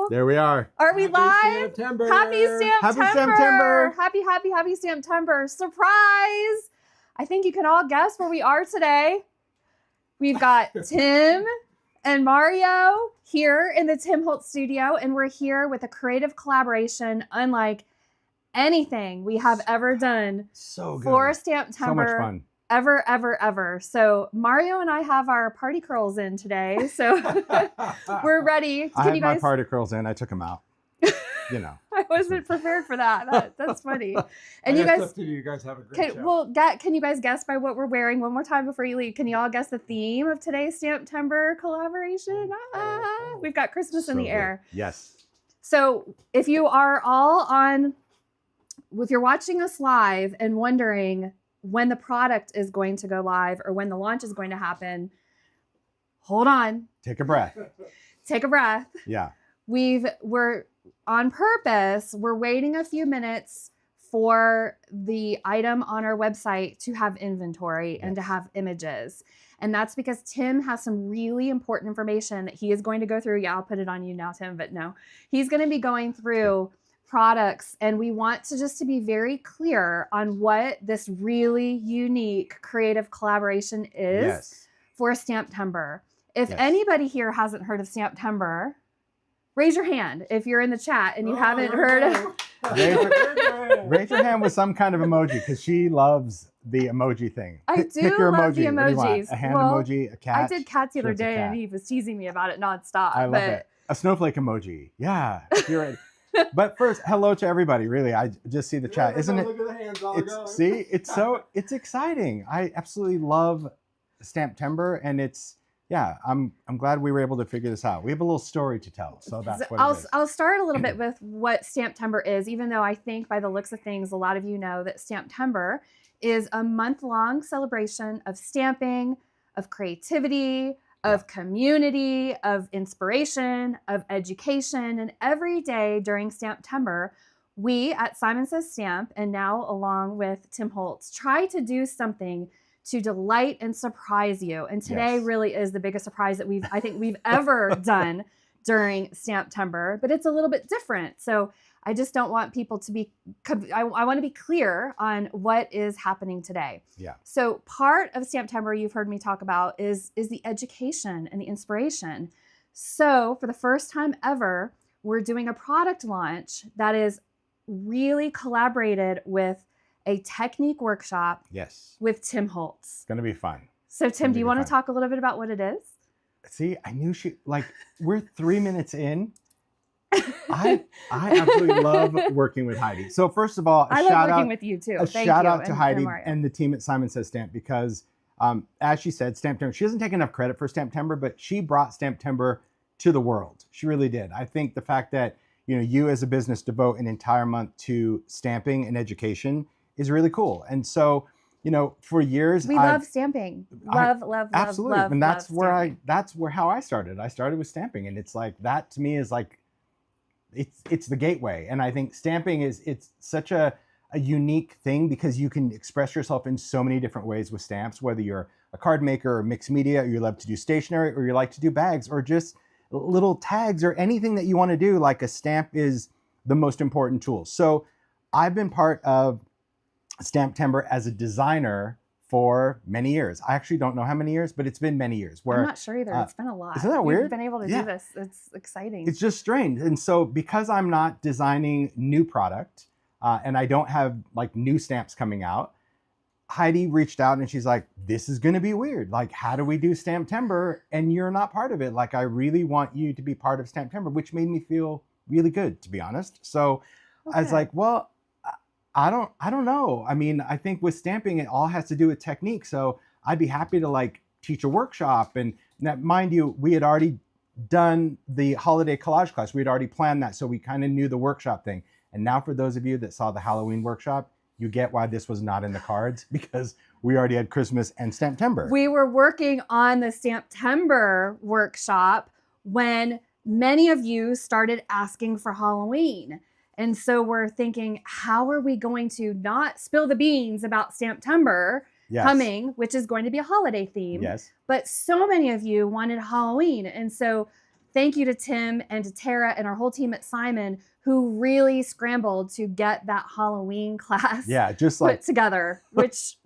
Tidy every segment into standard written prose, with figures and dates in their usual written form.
There we are. Are we live? STAMPtember. Happy STAMPtember. Happy STAMPtember. Happy STAMPtember. Surprise. I think you can all guess where we are today. We've got Tim and Mario here in the Tim Holtz studio, and we're here with a creative collaboration unlike anything we have ever done So good. for STAMPtember. So much fun. Ever. So Mario and I have our party curls in today, so we're ready. I had my party curls in. I took them out. You know. I wasn't prepared for that. That's funny. And you guys have a great show. Can you guys guess by what we're wearing one more time before you leave? Can you all guess the theme of today's STAMPtember collaboration? We've got Christmas in the air. Yes. So if you are if you're watching us live and wondering when the product is going to go live or when the launch is going to happen, hold on. Take a breath. Take a breath. Yeah. We're on purpose. We're waiting a few minutes for the item on our website to have inventory and to have images. And that's because Tim has some really important information that he is going to go through. Yeah, I'll put it on you now, Tim, but no, he's going to be going through products, and we want to be very clear on what this really unique creative collaboration is for STAMPtember. If anybody here hasn't heard of STAMPtember, raise your hand if you're in the chat and you haven't heard of Raise your hand with some kind of emoji, because she loves the emoji thing. I Pick your love emoji. the What do you want? emojis. A hand emoji, a cat. I did cats the other Just a day cat. and he was teasing me about it nonstop. I love it. A snowflake emoji. Yeah, you're right. But first, hello to everybody. Really, I just see the chat. Isn't it? Look at the hands all going. See, it's exciting. I absolutely love STAMPtember, and I'm glad we were able to figure this out. We have a little story to tell, so that's what it is. I'll start a little bit with what STAMPtember is, even though I think by the looks of things, a lot of you know that STAMPtember is a month-long celebration of stamping, of creativity, of community, of inspiration, of education. And every day during STAMPtember, we at Simon Says Stamp, and now along with Tim Holtz, try to do something to delight and surprise you. And today really is the biggest surprise that I think we've ever done during STAMPtember, but it's a little bit different. So I just don't want people to be, I want to be clear on what is happening today. Yeah. So part of STAMPtember you've heard me talk about is the education and the inspiration. So for the first time ever, we're doing a product launch that is really collaborated with a technique workshop with Tim Holtz. It's going to be fun. So Tim, do you want to talk a little bit about what it is? See, I knew we're 3 minutes in. I absolutely love working with Heidi. So first of all, I love working with you too. A shout out to Heidi and the team at Simon Says Stamp, because as she said, STAMPtember, she doesn't take enough credit for STAMPtember, but she brought STAMPtember to the world. She really did. I think the fact that you as a business devote an entire month to stamping and education is really cool. And so, for years we love stamping. Love, absolutely. love. And that's love where how I started. I started with stamping, and it's like that to me is like it's the gateway. And I think stamping it's such a unique thing, because you can express yourself in so many different ways with stamps, whether you're a card maker or mixed media, or you love to do stationery, or you like to do bags, or just little tags, or anything that you want to do. Like, a stamp is the most important tool. So I've been part of STAMPtember as a designer for many years. I actually don't know how many years, but it's been many years. I'm not sure either. It's been a lot. Isn't that weird? We've been able to do this. It's exciting. It's just strange. And so because I'm not designing new product and I don't have new stamps coming out, Heidi reached out and she's like, this is going to be weird. Like, how do we do STAMPtember and you're not part of it? Like, I really want you to be part of STAMPtember, which made me feel really good, to be honest. So I was like, well, I don't know. I mean, I think with stamping, it all has to do with technique. So I'd be happy to teach a workshop. And now, mind you, we had already done the holiday collage class. We had already planned that. So we kind of knew the workshop thing. And now for those of you that saw the Halloween workshop, you get why this was not in the cards, because we already had Christmas and STAMPtember. We were working on the STAMPtember workshop when many of you started asking for Halloween. And so we're thinking, how are we going to not spill the beans about STAMPtember coming, which is going to be a holiday theme? Yes. But so many of you wanted Halloween. And so thank you to Tim and to Tara and our whole team at Simon, who really scrambled to get that Halloween class just like put together, which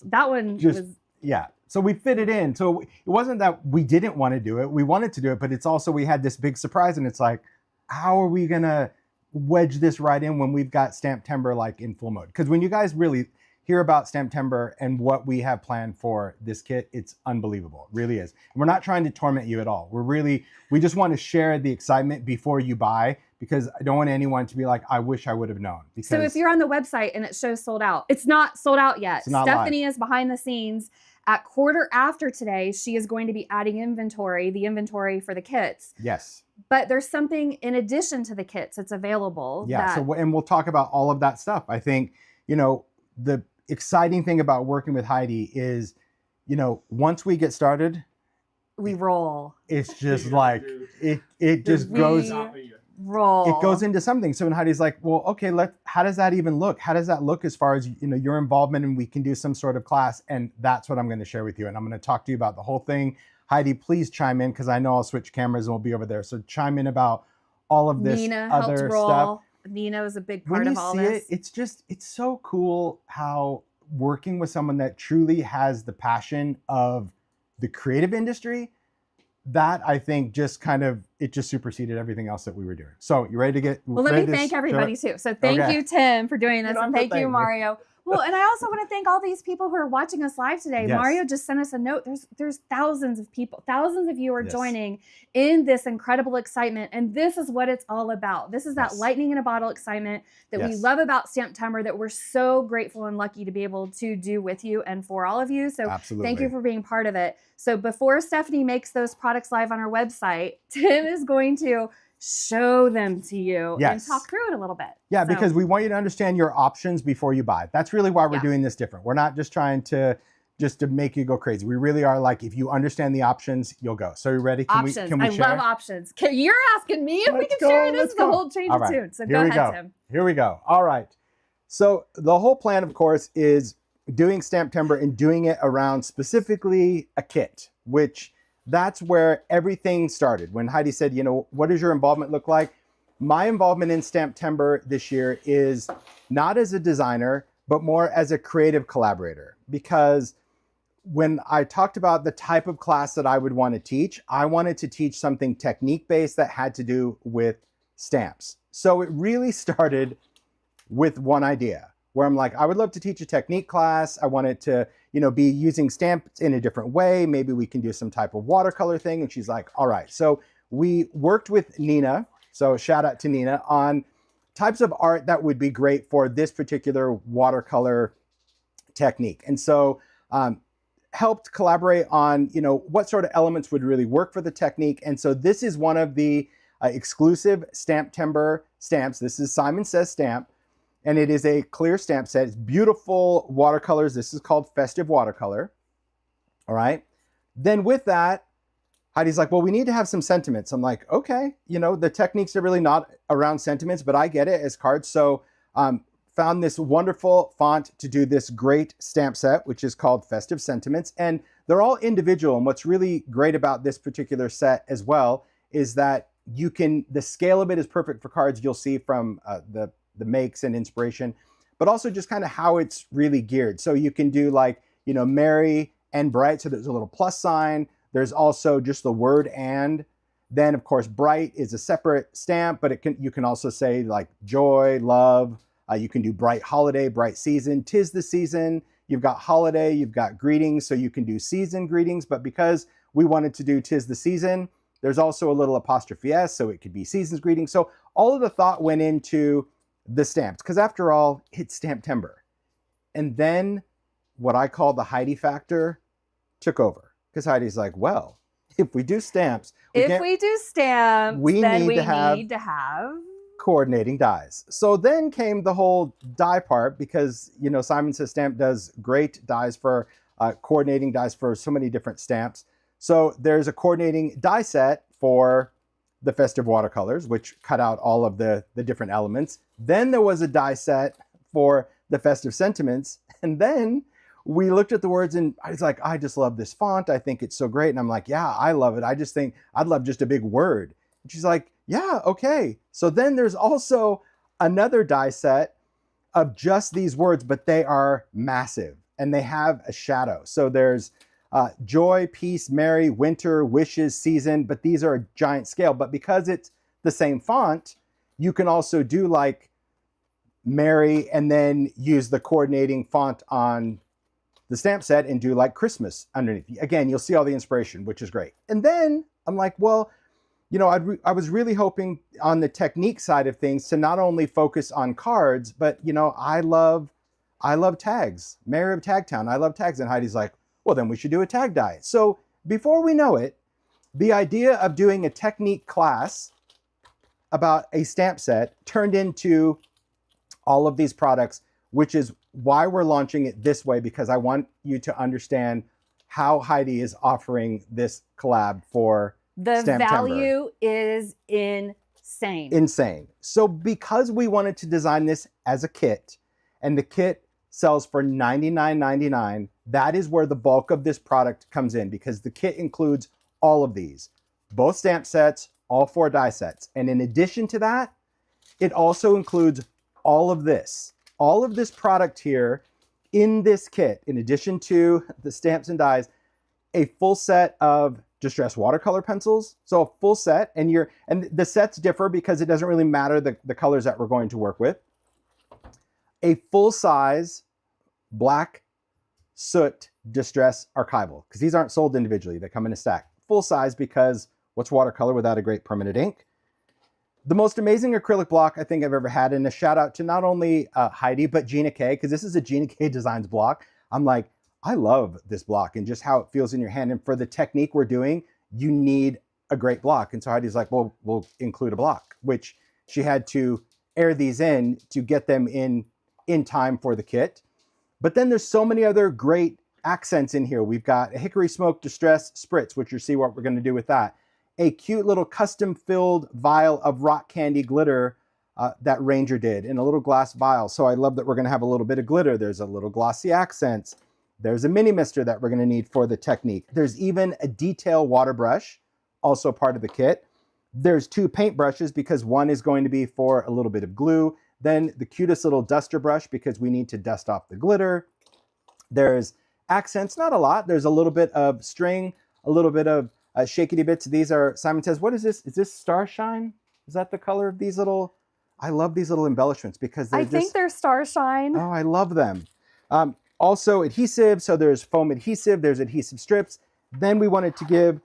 that one was. Yeah. So we fit it in. So it wasn't that we didn't want to do it. We wanted to do it, but it's also, we had this big surprise, and it's like, how are we going to wedge this right in when we've got STAMPtember like in full mode? Because when you guys really hear about STAMPtember and what we have planned for this kit, it's unbelievable. It really is. And we're not trying to torment you at all. We just want to share the excitement before you buy, because I don't want anyone to be like, I wish I would have known. Because so if you're on the website and it shows sold out, it's not sold out yet. Stephanie live. Is behind the scenes. At quarter after today, she is going to be adding the inventory for the kits. Yes. But there's something in addition to the kits that's available. Yeah. And we'll talk about all of that stuff. I think, the exciting thing about working with Heidi is, once we get started, we roll. It's just like, it just goes. Roll. It goes into something. So when Heidi's like, well, okay, how does that even look? How does that look as far as, your involvement, and we can do some sort of class? And that's what I'm going to share with you. And I'm going to talk to you about the whole thing. Heidi, please chime in, because I know I'll switch cameras and we'll be over there. So chime in about all of this Nina other helped roll. stuff. Nina was a big part of all this. It's so cool how working with someone that truly has the passion of the creative industry, that I think just just superseded everything else that we were doing. So you ready to get? Well, let me thank everybody too. So thank you, Tim, for doing this, and thank you, Mario. Well, and I also want to thank all these people who are watching us live today. Yes. Mario just sent us a note. There's thousands of people, thousands of you are joining in this incredible excitement. And this is what it's all about. This is that lightning in a bottle excitement that we love about STAMPtember, that we're so grateful and lucky to be able to do with you and for all of you. So thank you for being part of it. So before Stephanie makes those products live on our website, Tim is going to show them to you and talk through it a little bit. Yeah, because we want you to understand your options before you buy. That's really why we're doing this different. We're not just trying to make you go crazy. We really are like, if you understand the options, you'll go. So you ready? Can we share? I love options. You're asking me if we can share. This is a whole change of tune. So go ahead, Tim. Here we go. All right. So the whole plan, of course, is doing STAMPtember and doing it around specifically a kit, which that's where everything started. When Heidi said, what does your involvement look like? My involvement in STAMPtember this year is not as a designer, but more as a creative collaborator. Because when I talked about the type of class that I would want to teach, I wanted to teach something technique-based that had to do with stamps. So it really started with one idea, where I'm like, I would love to teach a technique class. I wanted to, be using stamps in a different way. Maybe we can do some type of watercolor thing. And she's like, all right. So we worked with Nina. So shout out to Nina on types of art that would be great for this particular watercolor technique. And so helped collaborate on, what sort of elements would really work for the technique. And so this is one of the exclusive STAMPtember stamps. This is Simon Says Stamp. And it is a clear stamp set. It's beautiful watercolors. This is called Festive Watercolor. All right. Then with that, Heidi's like, well, we need to have some sentiments. I'm like, okay, the techniques are really not around sentiments, but I get it as cards. So found this wonderful font to do this great stamp set, which is called Festive Sentiments. And they're all individual. And what's really great about this particular set as well is that the scale of it is perfect for cards. You'll see from the makes and inspiration, but also just kind of how it's really geared. So you can do like, merry and bright. So there's a little plus sign. There's also just the word and. Then of course, bright is a separate stamp, but you can also say like joy, love. You can do bright holiday, bright season, 'tis the season. You've got holiday, you've got greetings. So you can do season greetings, but because we wanted to do 'tis the season, there's also a little apostrophe S. So it could be season's greetings. So all of the thought went into the stamps, because after all, it's STAMPtember. And then what I call the Heidi factor took over, because Heidi's like, well, if we do stamps, we need to have coordinating dies. So then came the whole die part, because Simon Says Stamp does great dies for coordinating dies for so many different stamps. So there's a coordinating die set for the Festive Watercolors, which cut out all of the different elements. Then there was a die set for the Festive Sentiments. And then we looked at the words and I was like, I just love this font. I think it's so great. And I'm like, yeah, I love it. I just think I'd love just a big word. And she's like, yeah, okay. So then there's also another die set of just these words, but they are massive and they have a shadow. So there's joy, peace, merry, winter, wishes, season, but these are a giant scale. But because it's the same font, you can also do like merry and then use the coordinating font on the stamp set and do like Christmas underneath. Again, you'll see all the inspiration, which is great. And then I'm like, well, you know, I was really hoping on the technique side of things to not only focus on cards, but you know, I love tags. Mayor of Tagtown, I love tags. And Heidi's like, well, then we should do a tag die. So before we know it, the idea of doing a technique class about a stamp set turned into all of these products, which is why we're launching it this way, because I want you to understand how Heidi is offering this collab for the STAMPtember. value is insane. Insane. So because we wanted to design this as a kit, and the kit sells for $99.99, that is where the bulk of this product comes in, because the kit includes all of these, both stamp sets, all 4 die sets. And in addition to that, it also includes all of this product here in this kit, in addition to the stamps and dies, a full set of distress watercolor pencils. So a full set, and the sets differ because it doesn't really matter the colors that we're going to work with. A full size black soot distress archival, because these aren't sold individually, they come in a stack. Full size, because what's watercolor without a great permanent ink? The most amazing acrylic block I think I've ever had, and a shout out to not only Heidi, but Gina K, because this is a Gina K Designs block. I'm like, I love this block and just how it feels in your hand. And for the technique we're doing, you need a great block. And so Heidi's like, well, we'll include a block, which she had to air these in to get them in time for the kit. But then there's so many other great accents in here. We've got a hickory smoke distress spritz, which you'll see what we're going to do with that. A cute little custom filled vial of rock candy glitter that Ranger did in a little glass vial. So I love that we're going to have a little bit of glitter. There's a little glossy accents. There's a mini mister that we're going to need for the technique. There's even a detail water brush, also part of the kit. There's 2 paint brushes, because one is going to be for a little bit of glue. Then the cutest little duster brush, because we need to dust off the glitter. There's accents, not a lot. There's a little bit of string, a little bit of shakety bits. These are, Simon says, what is this? Is this Starshine? Is that the color of these little? I love these little embellishments because I think they're Starshine. Oh, I love them. Also adhesive. So there's foam adhesive, there's adhesive strips. Then we wanted to give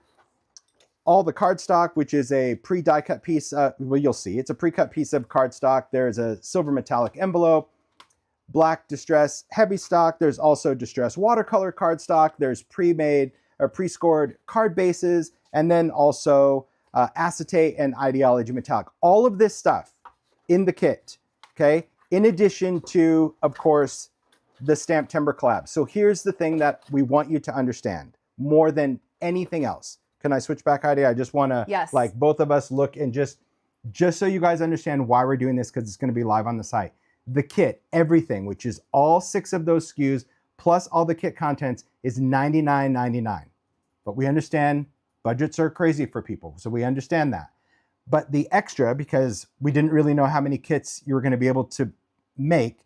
all the cardstock, which is a pre-die cut piece. Well, you'll see it's a pre-cut piece of cardstock. There's a silver metallic envelope, black distress heavy stock. There's also distress watercolor cardstock. There's pre-made or pre-scored card bases, and then also acetate and ideology metallic. All of this stuff in the kit, okay? In addition to, of course, the STAMPtember collab. So here's the thing that we want you to understand more than anything else. Can I switch back, Heidi? I just want to, yes, like, both of us look and just so you guys understand why we're doing this, because it's going to be live on the site. The kit, everything, which is all 6 of those SKUs, plus all the kit contents, is $99.99. But we understand budgets are crazy for people, so we understand that. But the extra, because we didn't really know how many kits you were going to be able to make,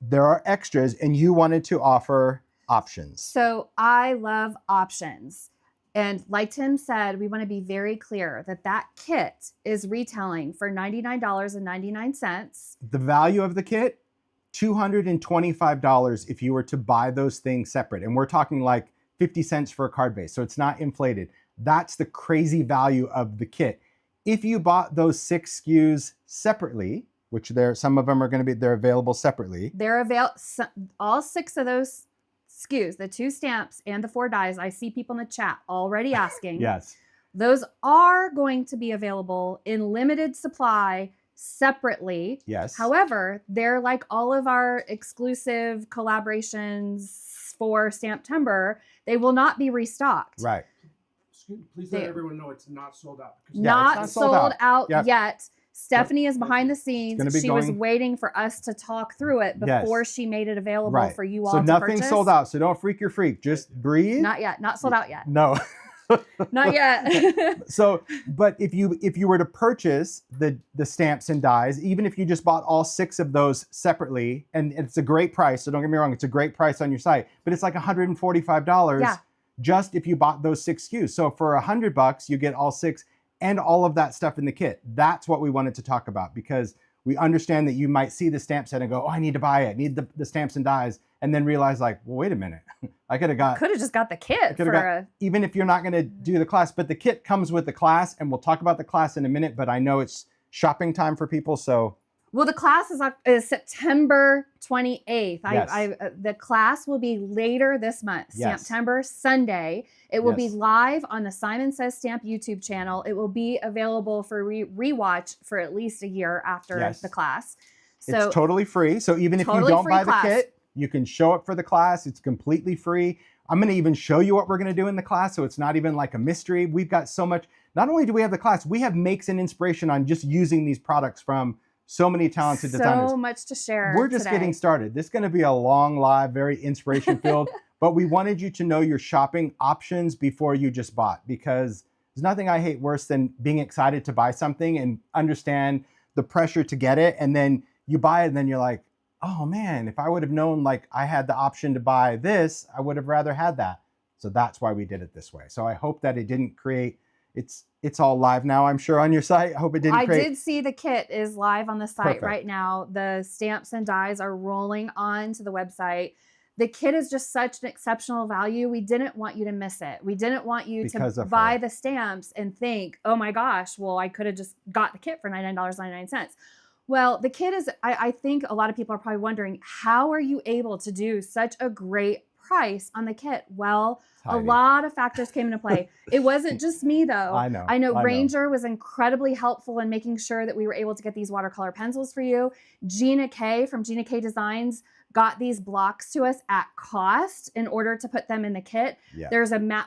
there are extras, and you wanted to offer options. So I love options. And like Tim said, we want to be very clear that that kit is retailing for $99.99. The value of the kit, $225 if you were to buy those things separate. And we're talking like 50 cents for a card base, so it's not inflated. That's the crazy value of the kit. If you bought those 6 SKUs separately, which some of them are going to be, they're available separately. They're available, all 6 of those SKUs, the 2 stamps and the 4 dies. I see people in the chat already asking. Yes. Those are going to be available in limited supply separately. Yes. However, they're like all of our exclusive collaborations for STAMPtember. They will not be restocked. Right. Please let everyone know it's not sold out. Not sold out yep. yet. Stephanie is behind the scenes. gonna be She was going- waiting for us to talk through it before she made it available for you all So to nothing's purchase. sold out. So don't freak your freak. Just breathe. Not yet. Not sold out yet. No. Not yet. So, but if you were to purchase the stamps and dies, even if you just bought all 6 of those separately, and it's a great price, so don't get me wrong, it's a great price on your site, but it's like $145 Yeah. just if you bought those 6 SKUs. So for $100, you get all 6 and all of that stuff in the kit. That's what we wanted to talk about, because we understand that you might see the stamp set and go, oh, I need to buy it, need the stamps and dies, and then realize like, well, wait a minute, I could have just got the kit for even if you're not going to do the class, but the kit comes with the class, and we'll talk about the class in a minute, but I know it's shopping time for people. So, well, the class is September 28th. Yes. The class will be later this month, Yes. September Sunday. It will be Yes. live on the Simon Says Stamp YouTube channel. It will be available for rewatch for at least a year after Yes. the class. So it's totally free. So even if you totally don't free buy class. the kit, you can show up for the class. It's completely free. I'm going to even show you what we're going to do in the class, so it's not even like a mystery. We've got so much. Not only do we have the class, we have makes and inspiration on just using these products from so many talented designers. So much to share. We're just today. getting started. This is going to be a long live, very inspiration filled, but we wanted you to know your shopping options before you just bought, because there's nothing I hate worse than being excited to buy something and understand the pressure to get it. And then you buy it and then you're like, oh man, if I would have known like I had the option to buy this, I would have rather had that. So that's why we did it this way. So I hope that it didn't create, it's all live now, I'm sure, on your site. I hope it didn't create. I did see the kit is live on the site Perfect. right now. The stamps and dies are rolling on to the website. The kit is just such an exceptional value. We didn't want you to miss it. We didn't want you Because to of buy her. the stamps and think, oh my gosh, well, I could have just got the kit for $99.99. Well, the kit is, I think a lot of people are probably wondering, how are you able to do such a great price on the kit? Well, a Heidi. lot of factors came into play. It wasn't just me though. I know. Ranger was incredibly helpful in making sure that we were able to get these watercolor pencils for you. Gina K from Gina K Designs got these blocks to us at cost in order to put them in the kit. Yeah.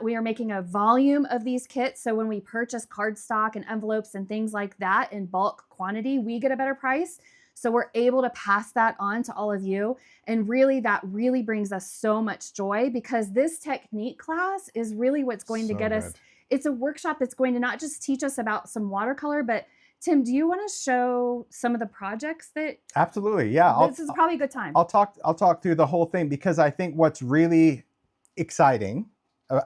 We are making a volume of these kits. So when we purchase cardstock and envelopes and things like that in bulk quantity, we get a better price. So we're able to pass that on to all of you. And really, that really brings us so much joy, because this technique class is really what's going to So get us. good. It's a workshop that's going to not just teach us about some watercolor, but Tim, do you want to show some of the projects that? Absolutely. Yeah. This is probably a good time. I'll talk through the whole thing, because I think what's really exciting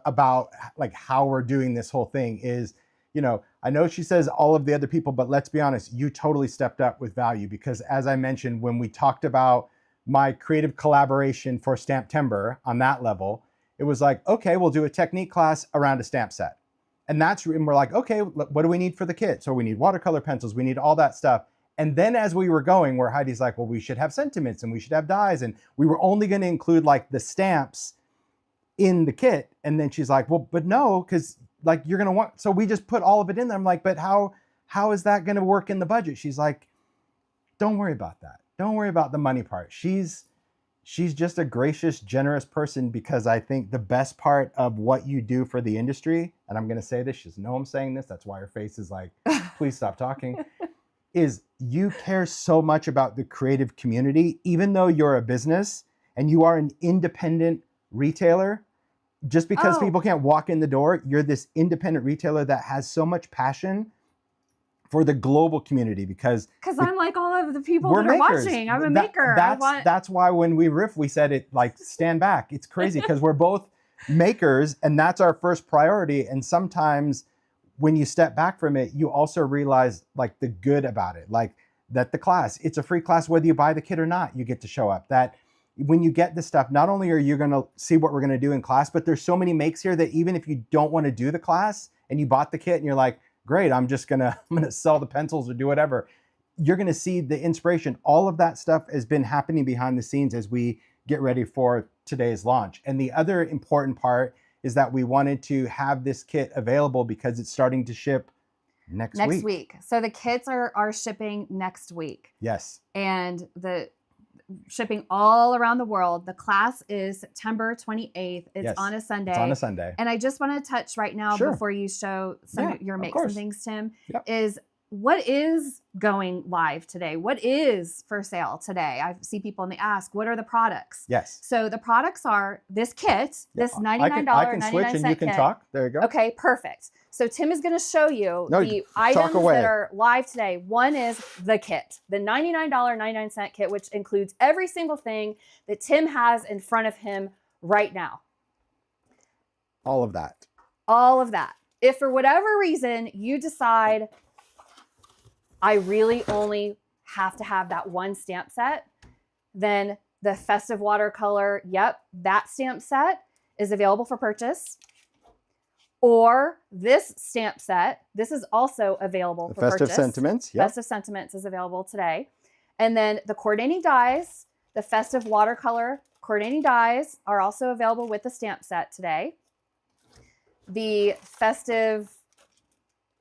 about like how we're doing this whole thing is, you know, I know she says all of the other people, but let's be honest, you totally stepped up with value, because as I mentioned, when we talked about my creative collaboration for STAMPtember on that level, it was like, okay, we'll do a technique class around a stamp set. And we're like, okay, what do we need for the kit? So we need watercolor pencils, we need all that stuff. And then as we were going, where Heidi's like, well, we should have sentiments and we should have dies. And we were only going to include like the stamps in the kit. And then she's like, well, but no, because like you're going to want, so we just put all of it in there. I'm like, but how is that going to work in the budget? She's like, don't worry about that. Don't worry about the money part. She's just a gracious, generous person, because I think the best part of what you do for the industry, and I'm going to say this, she doesn't know I'm saying this, that's why her face is like, please stop talking, is you care so much about the creative community, even though you're a business and you are an independent retailer. Just because people can't walk in the door, you're this independent retailer that has so much passion for the global community, because I'm like all of the people we're that are makers. watching. I'm a maker. That's why when we riff, we said it like, stand back. It's crazy, because we're both makers and that's our first priority. And sometimes when you step back from it, you also realize like the good about it, like that the class, it's a free class, whether you buy the kit or not, you get to show up. That when you get this stuff, not only are you going to see what we're going to do in class, but there's so many makes here that even if you don't want to do the class and you bought the kit and you're like, great, I'm going to sell the pencils or do whatever, you're going to see the inspiration. All of that stuff has been happening behind the scenes as we get ready for today's launch. And the other important part is that we wanted to have this kit available because it's starting to ship next week. So the kits are shipping next week. Yes. And the shipping all around the world. The class is September 28th. It's on a Sunday. It's on a Sunday. And I just want to touch right now before you show some of your makes and things, Tim, is what is going live today? What is for sale today? I see people and they ask, what are the products? Yes. So the products are this kit, this $99, I can switch and you can kit. talk. There you go. Okay, perfect. So Tim is going to show you the items that are live today. One is the kit, the $99.99 kit, which includes every single thing that Tim has in front of him right now. All of that. All of that. If for whatever reason you decide, I really only have to have that one stamp set, then the festive watercolor, yep, that stamp set is available for purchase. Or this stamp set, this is also available for purchase. Festive Sentiments, yep. Festive Sentiments is available today. And then the coordinating dies, the festive watercolor coordinating dies are also available with the stamp set today. The festive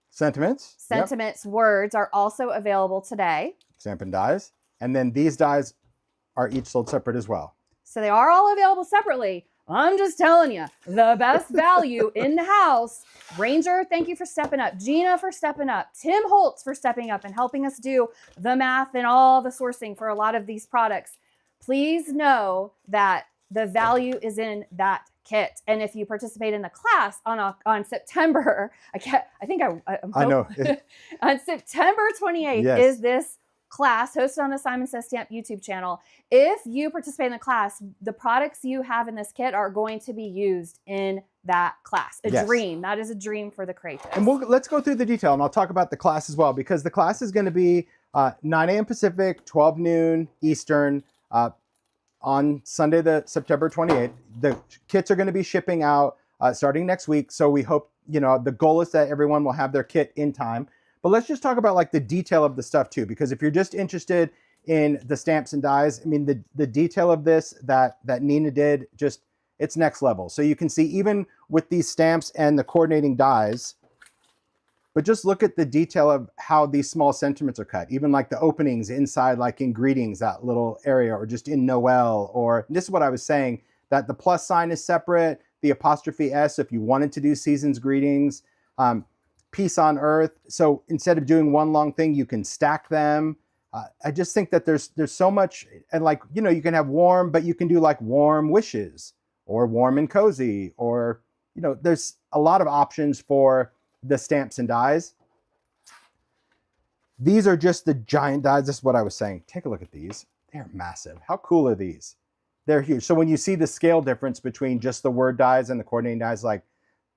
Sentiments words are also available today. Stampin' dies. And then these dies are each sold separate as well. So they are all available separately. I'm just telling you, the best value in the house. Ranger, thank you for stepping up. Gina for stepping up. Tim Holtz for stepping up and helping us do the math and all the sourcing for a lot of these products. Please know that the value is in that kit. And if you participate in the class on September, I know on September 28th yes. is this class hosted on the Simon Says Stamp YouTube channel. If you participate in the class, the products you have in this kit are going to be used in that class. A dream. That is a dream for the creative. And let's go through the detail, and I'll talk about the class as well, because the class is going to be 9 a.m. Pacific, 12 noon Eastern, on Sunday, the September 28th. The kits are going to be shipping out starting next week. So we hope, the goal is that everyone will have their kit in time. But let's just talk about like the detail of the stuff too, because if you're just interested in the stamps and dies, I mean, the detail of this that Nina did, it's next level. So you can see even with these stamps and the coordinating dies, but just look at the detail of how these small sentiments are cut, even like the openings inside, like in greetings, that little area, or just in Noel, or this is what I was saying, that the plus sign is separate, the apostrophe S, if you wanted to do season's greetings, peace on earth. So instead of doing one long thing, you can stack them. I just think that there's so much, and like, you can have warm, but you can do like warm wishes or warm and cozy, or, there's a lot of options for the stamps and dies. These are just the giant dies. This is what I was saying. Take a look at these. They're massive. How cool are these? They're huge. So when you see the scale difference between just the word dies and the coordinating dies, like,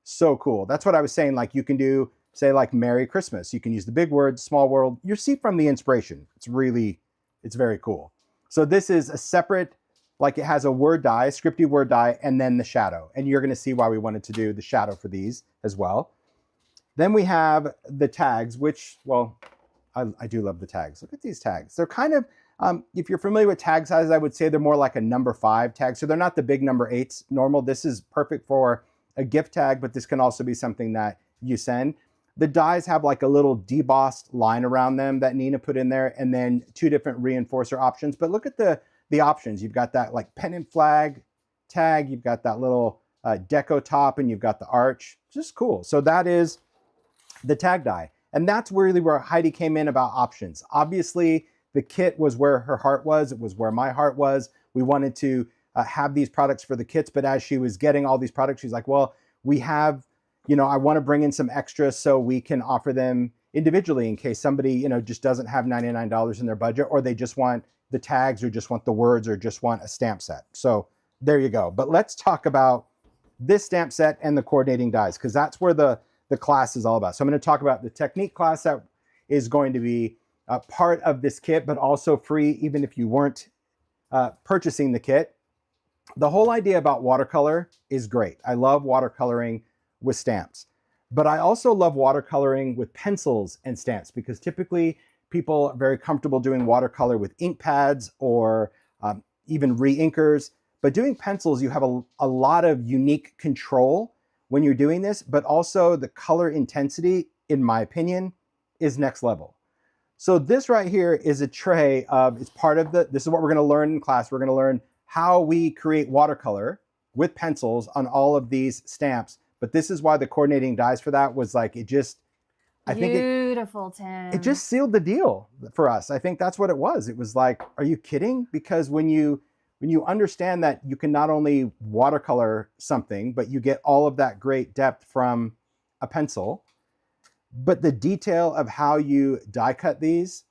so cool. That's what I was saying. Like, you can do, say, like Merry Christmas. You can use the big word, small world. You see from the inspiration. It's very cool. So this is a separate, like, it has a word die, scripty word die, and then the shadow. And you're going to see why we wanted to do the shadow for these as well. Then we have the tags, which, well, I do love the tags. Look at these tags. They're kind of, if you're familiar with tag sizes, I would say they're more like a number 5 tag. So they're not the big number 8s normal. This is perfect for a gift tag, but this can also be something that you send. The dies have like a little debossed line around them that Nina put in there, and then 2 different reinforcer options. But look at the options. You've got that like pennant flag tag. You've got that little deco top, and you've got the arch. Just cool. So that is the tag die. And that's really where Heidi came in about options. Obviously, the kit was where her heart was. It was where my heart was. We wanted to have these products for the kits, but as she was getting all these products, she's like, well, we have, I want to bring in some extras so we can offer them individually in case somebody, just doesn't have $99 in their budget, or they just want the tags, or just want the words, or just want a stamp set. So there you go. But let's talk about this stamp set and the coordinating dies, because that's where the class is all about. So I'm going to talk about the technique class that is going to be part of this kit, but also free even if you weren't purchasing the kit. The whole idea about watercolor is great. I love watercoloring with stamps, but I also love watercoloring with pencils and stamps, because typically people are very comfortable doing watercolor with ink pads or even re-inkers. But doing pencils, you have a lot of unique control when you're doing this, but also the color intensity, in my opinion, is next level. So this right here is a tray of, it's part of this is what we're going to learn in class. We're going to learn how we create watercolor with pencils on all of these stamps. But this is why the coordinating dies for that was like, it just, I think beautiful, Tim. It just sealed the deal for us. I think that's what it was. It was like, are you kidding? Because when you understand that you can not only watercolor something, but you get all of that great depth from a pencil, but the detail of how you die cut these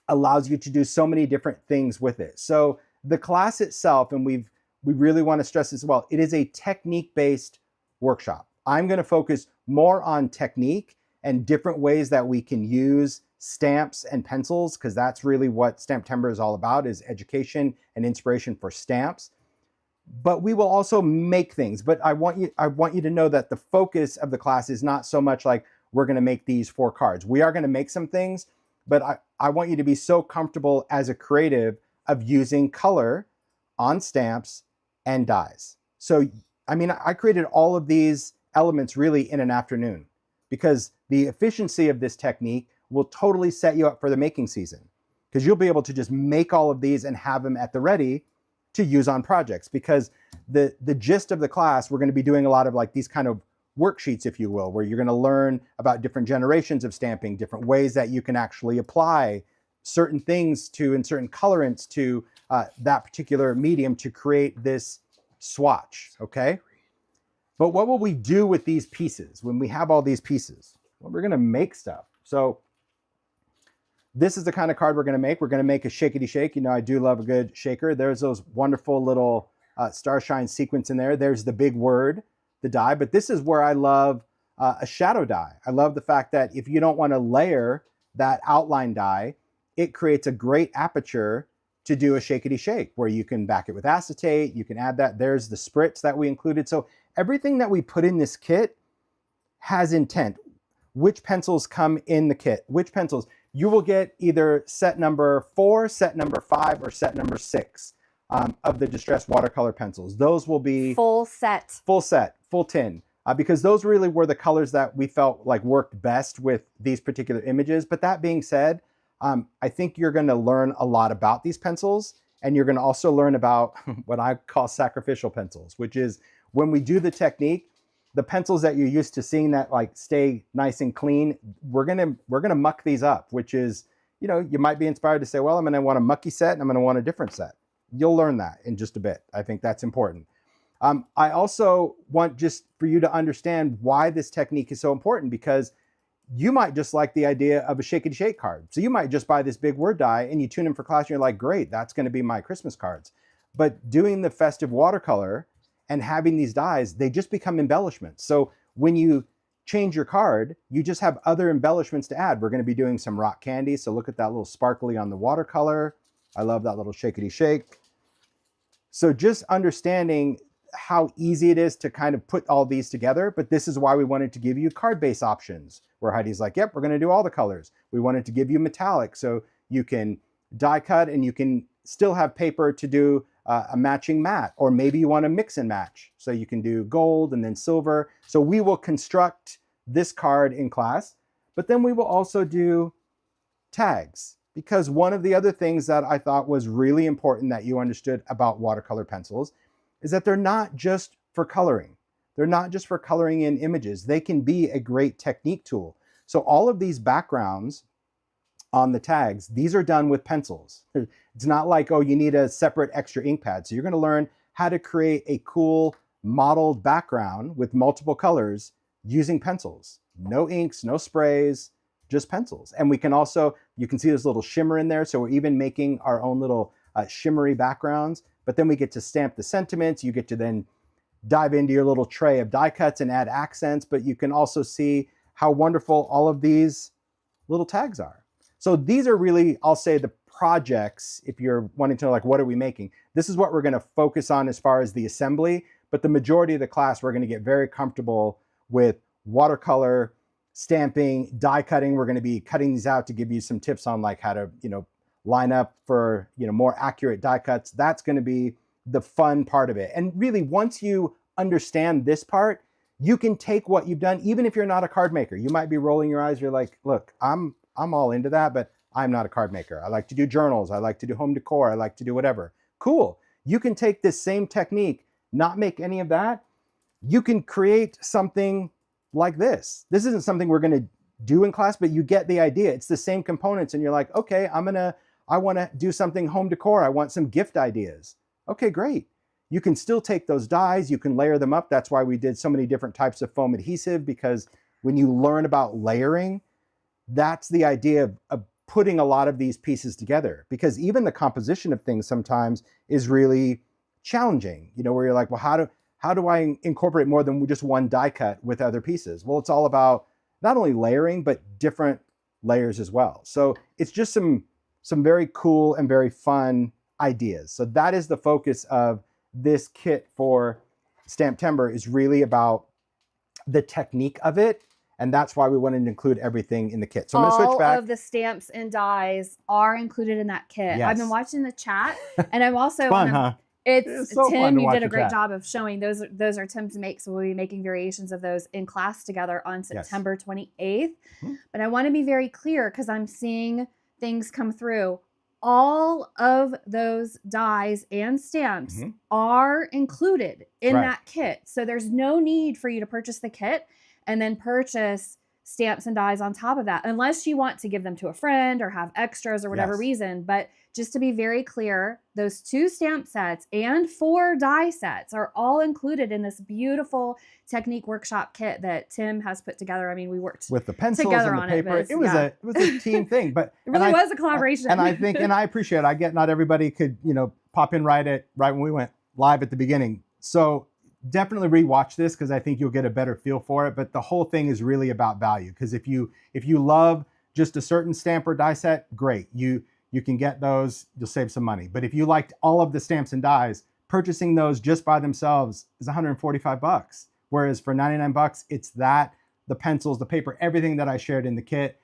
allows you to do so many different things with it. So the class itself, and we really want to stress this as well, it is a technique-based workshop. I'm going to focus more on technique and different ways that we can use stamps and pencils, because that's really what STAMPtember is all about, is education and inspiration for stamps. But we will also make things. But I want you to know that the focus of the class is not so much like we're going to make these 4 cards. We are going to make some things, but I want you to be so comfortable as a creative of using color on stamps and dies. So, I mean, I created all of these elements really in an afternoon, because the efficiency of this technique will totally set you up for the making season, because you'll be able to just make all of these and have them at the ready to use on projects. Because the gist of the class, we're going to be doing a lot of like these kind of worksheets, if you will, where you're going to learn about different generations of stamping, different ways that you can actually apply certain things to and certain colorants to that particular medium to create this swatch, okay? But what will we do with these pieces when we have all these pieces? Well, we're going to make stuff. So this is the kind of card we're going to make. We're going to make a shakety shake. You know, I do love a good shaker. There's those wonderful little starshine sequence in there. There's the big word, the die. But this is where I love a shadow die. I love the fact that if you don't want to layer that outline die, it creates a great aperture to do a shakety shake, where you can back it with acetate. You can add that. There's the spritz that we included. So everything that we put in this kit has intent. Which pencils come in the kit? Which pencils? You will get either set number 4, set number 5, or set number 6 of the distressed watercolor pencils. Those will be full set, full tin, because those really were the colors that we felt like worked best with these particular images. But that being said, I think you're going to learn a lot about these pencils, and you're going to also learn about what I call sacrificial pencils, which is when we do the technique, the pencils that you're used to seeing that like stay nice and clean, we're gonna muck these up, which is, you know, you might be inspired to say, well, I'm gonna want a mucky set and I'm gonna want a different set. You'll learn that in just a bit. I think that's important. I also want just for you to understand why this technique is so important, because you might just like the idea of a shake card. So you might just buy this big word die and you tune in for class and you're like, great, that's gonna be my Christmas cards. But doing the festive watercolor and having these dies, they just become embellishments. So when you change your card, you just have other embellishments to add. We're going to be doing some rock candy. So look at that little sparkly on the watercolor. I love that little shakety shake. So just understanding how easy it is to kind of put all these together. But this is why we wanted to give you card-based options, where Heidi's like, yep, we're going to do all the colors. We wanted to give you metallic, so you can die cut and you can still have paper to do a matching matte, or maybe you want to mix and match. So you can do gold and then silver. So we will construct this card in class, but then we will also do tags, because one of the other things that I thought was really important that you understood about watercolor pencils is that they're not just for coloring. They're not just for coloring in images. They can be a great technique tool. So all of these backgrounds on the tags, these are done with pencils. It's not like, oh, you need a separate extra ink pad. So you're going to learn how to create a cool modeled background with multiple colors using pencils. No inks, no sprays, just pencils. And we can also, you can see this little shimmer in there. So we're even making our own little shimmery backgrounds. But then we get to stamp the sentiments. You get to then dive into your little tray of die cuts and add accents. But you can also see how wonderful all of these little tags are. So these are really, I'll say, the projects, if you're wanting to know, like, what are we making? This is what we're going to focus on as far as the assembly, but the majority of the class, we're going to get very comfortable with watercolor, stamping, die cutting. We're going to be cutting these out to give you some tips on like how to, you know, line up for, you know, more accurate die cuts. That's going to be the fun part of it. And really, once you understand this part, you can take what you've done, even if you're not a card maker. You might be rolling your eyes. You're like, look, I'm all into that, but I'm not a card maker. I like to do journals. I like to do home decor. I like to do whatever. Cool. You can take this same technique, not make any of that. You can create something like this. This isn't something we're going to do in class, but you get the idea. It's the same components and you're like, okay, I want to do something home decor. I want some gift ideas. Okay, great. You can still take those dies, you can layer them up. That's why we did so many different types of foam adhesive, because when you learn about layering, that's the idea of putting a lot of these pieces together, because even the composition of things sometimes is really challenging, where you're like, well, how do I incorporate more than just one die cut with other pieces? Well, it's all about not only layering, but different layers as well. So it's just some very cool and very fun ideas. So that is the focus of this kit for STAMPtember, is really about the technique of it. And that's why we wanted to include everything in the kit. So I'm going to switch back. All of the stamps and dies are included in that kit. Yes. I've been watching the chat, and I'm also It's fun, huh? It's so fun Tim, to you watch did a the great chat. job of showing those are Tim's makes. We'll be making variations of those in class together on September 28th. Mm-hmm. But I want to be very clear, because I'm seeing things come through. All of those dies and stamps are included in that kit. So there's no need for you to purchase the kit and then purchase stamps and dies on top of that, unless you want to give them to a friend or have extras or whatever reason. But just to be very clear, those 2 stamp sets and 4 die sets are all included in this beautiful technique workshop kit that Tim has put together. I mean, we worked with the pencils together and the on paper. it was a team thing, but it really was a collaboration. And I think, and I appreciate it. I get not everybody could, pop in right when we went live at the beginning. So definitely rewatch this, because I think you'll get a better feel for it. But the whole thing is really about value, because if you love just a certain stamp or die set, great. You can get those, you'll save some money. But if you liked all of the stamps and dies, purchasing those just by themselves is $145. Whereas for $99, it's that, the pencils, the paper, everything that I shared in the kit,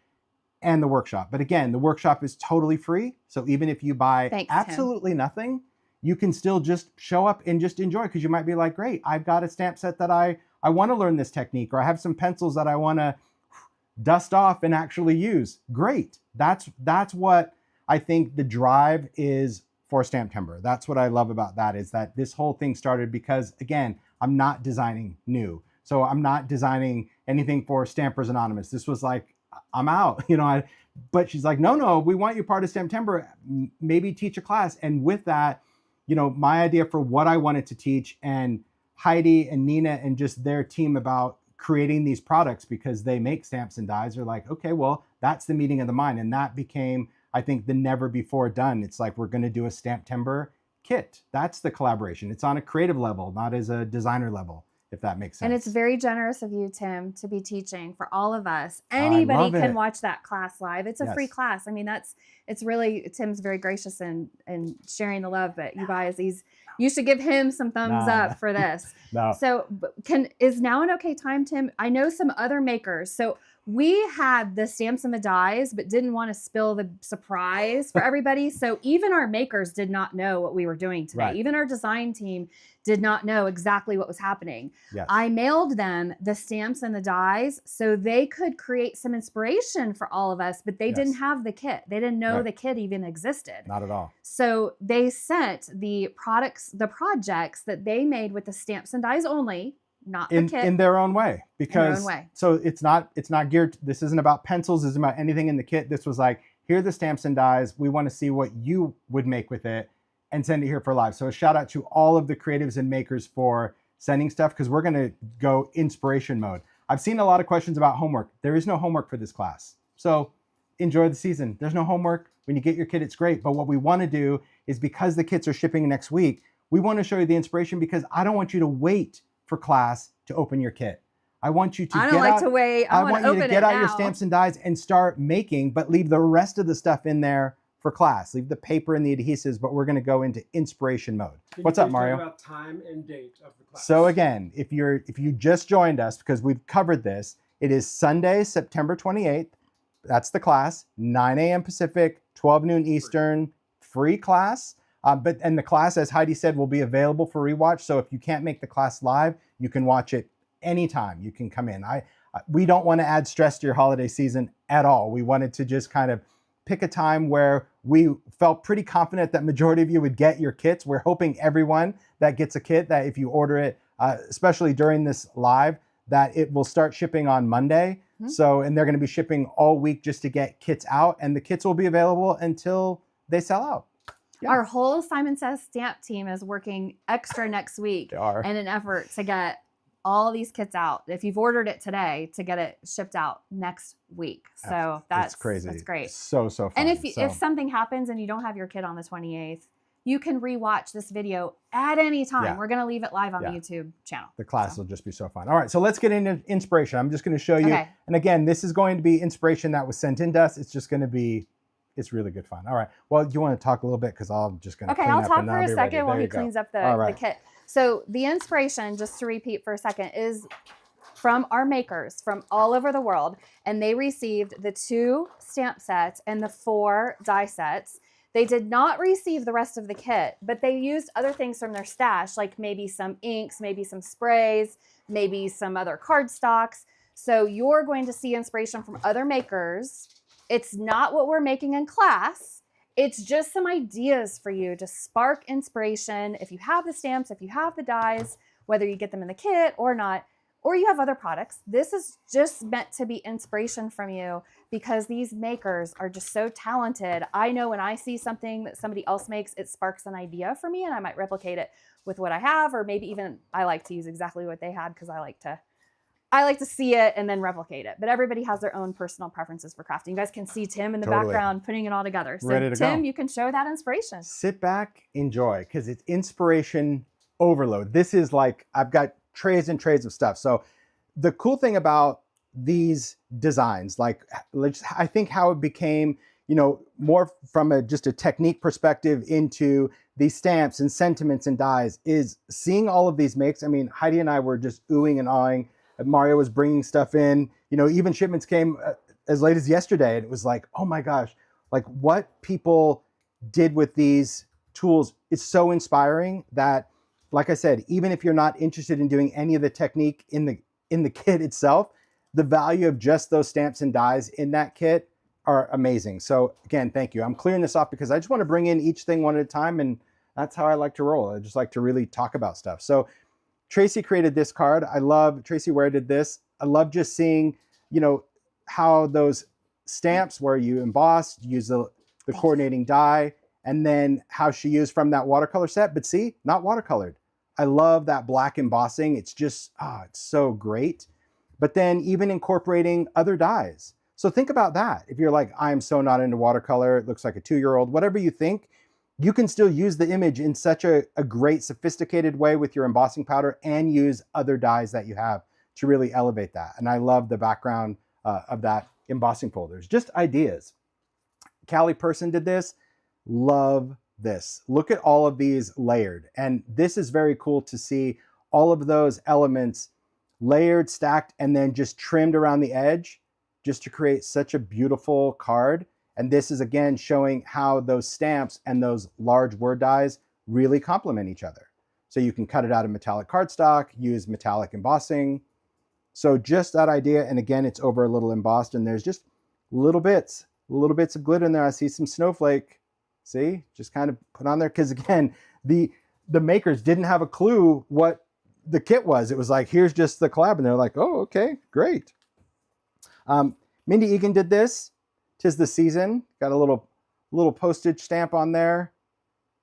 and the workshop. But again, the workshop is totally free. So even if you buy absolutely nothing, you can still just show up and just enjoy, because you might be like, great, I've got a stamp set that I want to learn this technique, or I have some pencils that I want to dust off and actually use. Great. That's what I think the drive is for STAMPtember. That's what I love about that, is that this whole thing started because, again, I'm not designing new. So I'm not designing anything for Stampers Anonymous. This was like, I'm out, but she's like, no, we want you part of STAMPtember, maybe teach a class. And with that, my idea for what I wanted to teach, and Heidi and Nina and just their team about creating these products, because they make stamps and dies, are like, okay, well, that's the meeting of the mind. And that became, I think, the never before done. It's like, we're going to do a STAMPtember kit. That's the collaboration. It's on a creative level, not as a designer level, if that makes sense. And it's very generous of you, Tim, to be teaching for all of us. Anybody can watch that class live. It's a free class. I mean, it's really, Tim's very gracious in sharing the love, but you guys, you should give him some thumbs up for this. So is now an okay time, Tim? I know some other makers. So we had the stamps and the dies, but didn't want to spill the surprise for everybody. So even our makers did not know what we were doing today. Even our design team did not know exactly what was happening. I mailed them the stamps and the dies so they could create some inspiration for all of us, but they didn't have the kit. They didn't know the kit even existed. Not at all. So they sent the projects that they made with the stamps and dies only, not the kit. In their own way. Because so it's not geared, this isn't about pencils, this isn't about anything in the kit. This was like, here are the stamps and dies. We want to see what you would make with it and send it here for live. So a shout out to all of the creatives and makers for sending stuff, because we're going to go inspiration mode. I've seen a lot of questions about homework. There is no homework for this class. So enjoy the season. There's no homework. When you get your kit, it's great. But what we want to do is, because the kits are shipping next week, we want to show you the inspiration, because I don't want you to wait for class to open your kit. I want you to I don't like to wait. I want you to get out your stamps and dies and start making, but leave the rest of the stuff in there for class. Leave the paper and the adhesives, but we're going to go into inspiration mode. What's up, Mario? About time and date of the class. So again, if you just joined us, because we've covered this, it is Sunday, September 28th. That's the class, 9 a.m. Pacific, 12 noon Eastern, free class. And the class, as Heidi said, will be available for rewatch. So if you can't make the class live, you can watch it anytime. You can come in. We don't want to add stress to your holiday season at all. We wanted to just kind of pick a time where we felt pretty confident that majority of you would get your kits. We're hoping everyone that gets a kit, that if you order it, especially during this live, that it will start shipping on Monday. So, and they're going to be shipping all week just to get kits out, and the kits will be available until they sell out. Yeah. Our whole Simon Says Stamp team is working extra next week They are. in an effort to get all these kits out. If you've ordered it today, to get it shipped out next week. So that's crazy. That's great. So fun. And if something happens and you don't have your kit on the 28th, you can rewatch this video at any time. Yeah. We're going to leave it live on the YouTube channel. The class will just be so fun. All right, so let's get into inspiration. I'm just going to show you. Okay. And again, this is going to be inspiration that was sent in to us. It's just going to be, it's really good fun. All right. Well, you want to talk a little bit because I'm just going to Okay, clean I'll up talk and for I'll a be ready. second while There he you go. cleans up All the right. kit. So the inspiration, just to repeat for a second, is from our makers from all over the world. And they received the 2 stamp sets and the 4 die sets. They did not receive the rest of the kit, but they used other things from their stash, like maybe some inks, maybe some sprays, maybe some other cardstocks. So you're going to see inspiration from other makers. It's not what we're making in class. It's just some ideas for you to spark inspiration. If you have the stamps, if you have the dies, whether you get them in the kit or not, or you have other products, this is just meant to be inspiration from you because these makers are just so talented. I know when I see something that somebody else makes, it sparks an idea for me and I might replicate it with what I have, or maybe even I like to use exactly what they had because I like to see it and then replicate it. But everybody has their own personal preferences for crafting. You guys can see Tim in the background putting it all together. So Ready to Tim, go. you can show that inspiration. Sit back, enjoy, because it's inspiration overload. This is like, I've got trays and trays of stuff. So the cool thing about these designs, like I think how it became, you know, more from just a technique perspective into these stamps and sentiments and dies is seeing all of these makes. I mean, Heidi and I were just oohing and awing. Mario was bringing stuff in, you know, even shipments came as late as yesterday. And it was like, oh my gosh, like what people did with these tools is so inspiring that, like I said, even if you're not interested in doing any of the technique in the kit itself, the value of just those stamps and dies in that kit are amazing. So again, thank you. I'm clearing this off because I just want to bring in each thing one at a time, and that's how I like to roll. I just like to really talk about stuff. So Tracy created this card. I love, Tracy Ware did this. I love just seeing, you know, how those stamps where you emboss, use the coordinating die, and then how she used from that watercolor set, but see, not watercolored. I love that black embossing. It's just, it's so great. But then even incorporating other dyes. So think about that. If you're like, I'm so not into watercolor, it looks like a 2-year-old, whatever you think, you can still use the image in such a great, sophisticated way with your embossing powder and use other dyes that you have to really elevate that. And I love the background of that embossing folders. Just ideas. Callie Person did this. Love this. Look at all of these layered. And this is very cool to see all of those elements layered, stacked, and then just trimmed around the edge just to create such a beautiful card. And this is again showing how those stamps and those large word dies really complement each other. So you can cut it out of metallic cardstock, use metallic embossing. So just that idea, and again, it's over a little embossed, and there's just little bits of glitter in there. I see some snowflake. See, just kind of put on there, because again, the makers didn't have a clue what the kit was. It was like, here's just the collab, and they're like, oh, okay, great. Mindy Egan did this. 'Tis the Season. Got a little postage stamp on there.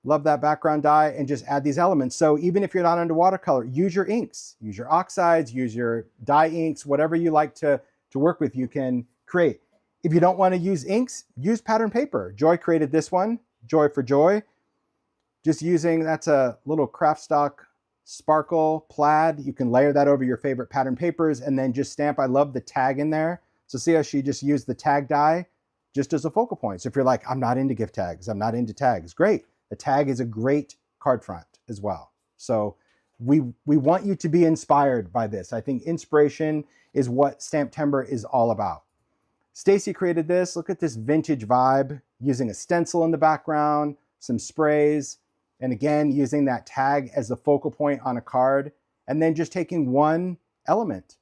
Love that background die, and just add these elements. So even if you're not into watercolor, use your inks, use your oxides, use your dye inks, whatever you like to work with, you can create. If you don't want to use inks, use pattern paper. Joy created this one, Joy for Joy. Just using, that's a little craft stock sparkle plaid. You can layer that over your favorite pattern papers and then just stamp. I love the tag in there. So see how she just used the tag die just as a focal point. So if you're like, I'm not into gift tags, I'm not into tags, great. The tag is a great card front as well. So we want you to be inspired by this. I think inspiration is what STAMPtember is all about. Stacy created this. Look at this vintage vibe, using a stencil in the background, some sprays, and again, using that tag as the focal point on a card, and then just taking one element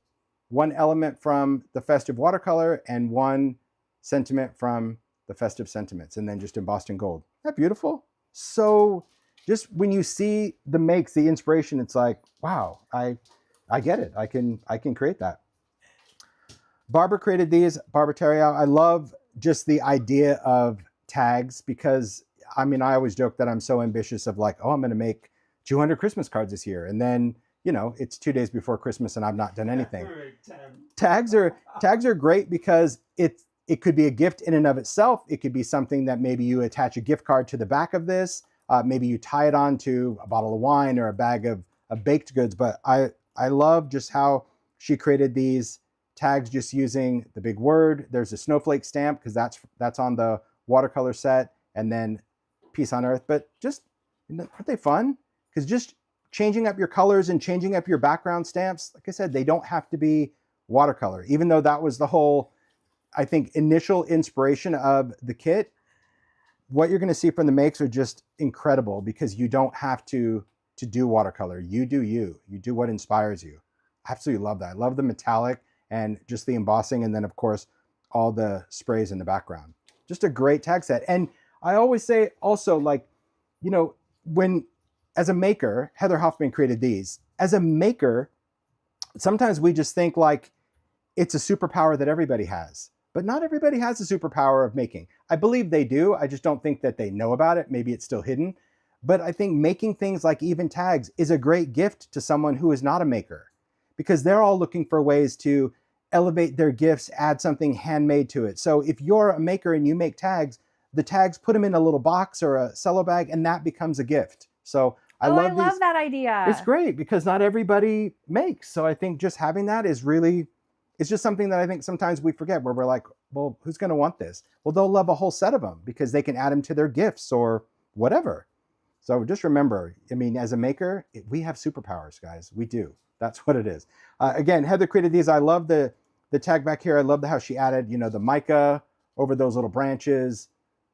from the festive watercolor and one sentiment from the festive sentiments, and then just embossed in gold. Isn't that beautiful? So just when you see the makes, the inspiration, it's like, wow, I get it. I can create that. Barbara created these, Barbara Terrio. I love just the idea of tags because, I mean, I always joke that I'm so ambitious of like, oh, I'm going to make 200 Christmas cards this year. And then, you know, it's 2 days before Christmas and I've not done anything. Tags are great because it could be a gift in and of itself. It could be something that maybe you attach a gift card to the back of this. Maybe you tie it on to a bottle of wine or a bag of baked goods. But I love just how she created these tags just using the big word. There's a snowflake stamp because that's on the watercolor set, and then Peace on Earth. But just, aren't they fun? Because just changing up your colors and changing up your background stamps, like I said, they don't have to be watercolor. Even though that was the whole, I think, initial inspiration of the kit, what you're going to see from the makes are just incredible because you don't have to do watercolor. You do you. You do what inspires you. I absolutely love that. I love the metallic and just the embossing, and then of course all the sprays in the background. Just a great tag set. And I always say also, like, you know, when as a maker, Heather Hoffman created these. As a maker, sometimes we just think like it's a superpower that everybody has. But not everybody has the superpower of making. I believe they do. I just don't think that they know about it. Maybe it's still hidden. But I think making things like even tags is a great gift to someone who is not a maker, because they're all looking for ways to elevate their gifts, add something handmade to it. So if you're a maker and you make tags, the tags, put them in a little box or a cello bag, and that becomes a gift. So I love that idea. It's great because not everybody makes. So I think just having that is really, it's just something that I think sometimes we forget, where we're like, well, who's going to want this? Well, they'll love a whole set of them because they can add them to their gifts or whatever. So just remember, I mean, as a maker, we have superpowers, guys. We do. That's what it is. Again, Heather created these. I love the tag back here. I love how she added, you know, the mica over those little branches.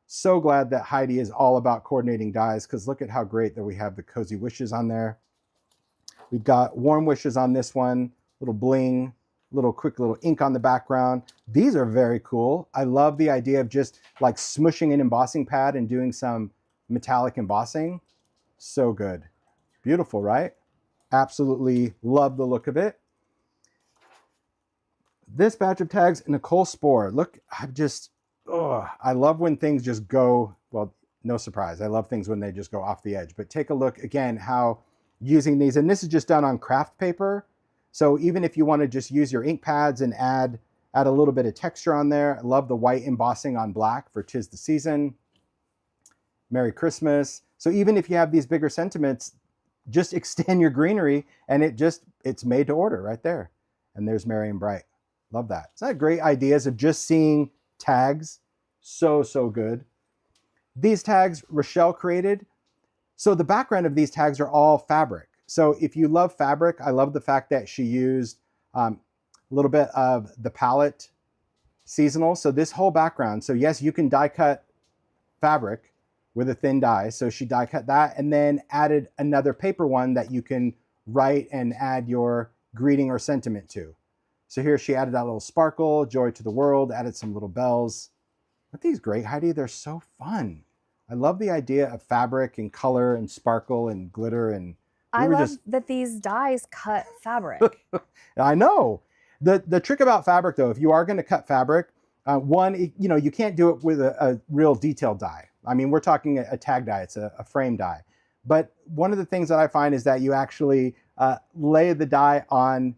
So glad that Heidi is all about coordinating dies, because look at how great that we have the cozy wishes on there. We've got warm wishes on this one, little bling, quick little ink on the background. These are very cool. I love the idea of just like smushing an embossing pad and doing some metallic embossing. So good. Beautiful, right? Absolutely love the look of it. This batch of tags, Nicole Spohr. Look, I love when things just go, well, no surprise. I love things when they just go off the edge. But take a look again how using these, and this is just done on craft paper. So even if you want to just use your ink pads and add a little bit of texture on there. I love the white embossing on black for 'Tis the Season. Merry Christmas. So even if you have these bigger sentiments, just extend your greenery and it's made to order right there. And there's Merry and Bright. Love that. It's not great ideas of just seeing tags. So good. These tags Rochelle created. So the background of these tags are all fabric. So if you love fabric, I love the fact that she used a little bit of the palette seasonal. So this whole background, so yes, you can die cut fabric with a thin die. So she die cut that and then added another paper one that you can write and add your greeting or sentiment to. So here she added that little sparkle, joy to the world, added some little bells. Aren't these great, Heidi? They're so fun. I love the idea of fabric and color and sparkle and glitter. And I love that these dies cut fabric. I know. The trick about fabric, though, if you are going to cut fabric, one, you can't do it with a real detailed die. I mean, we're talking a tag die. It's a frame die. But one of the things that I find is that you actually lay the die on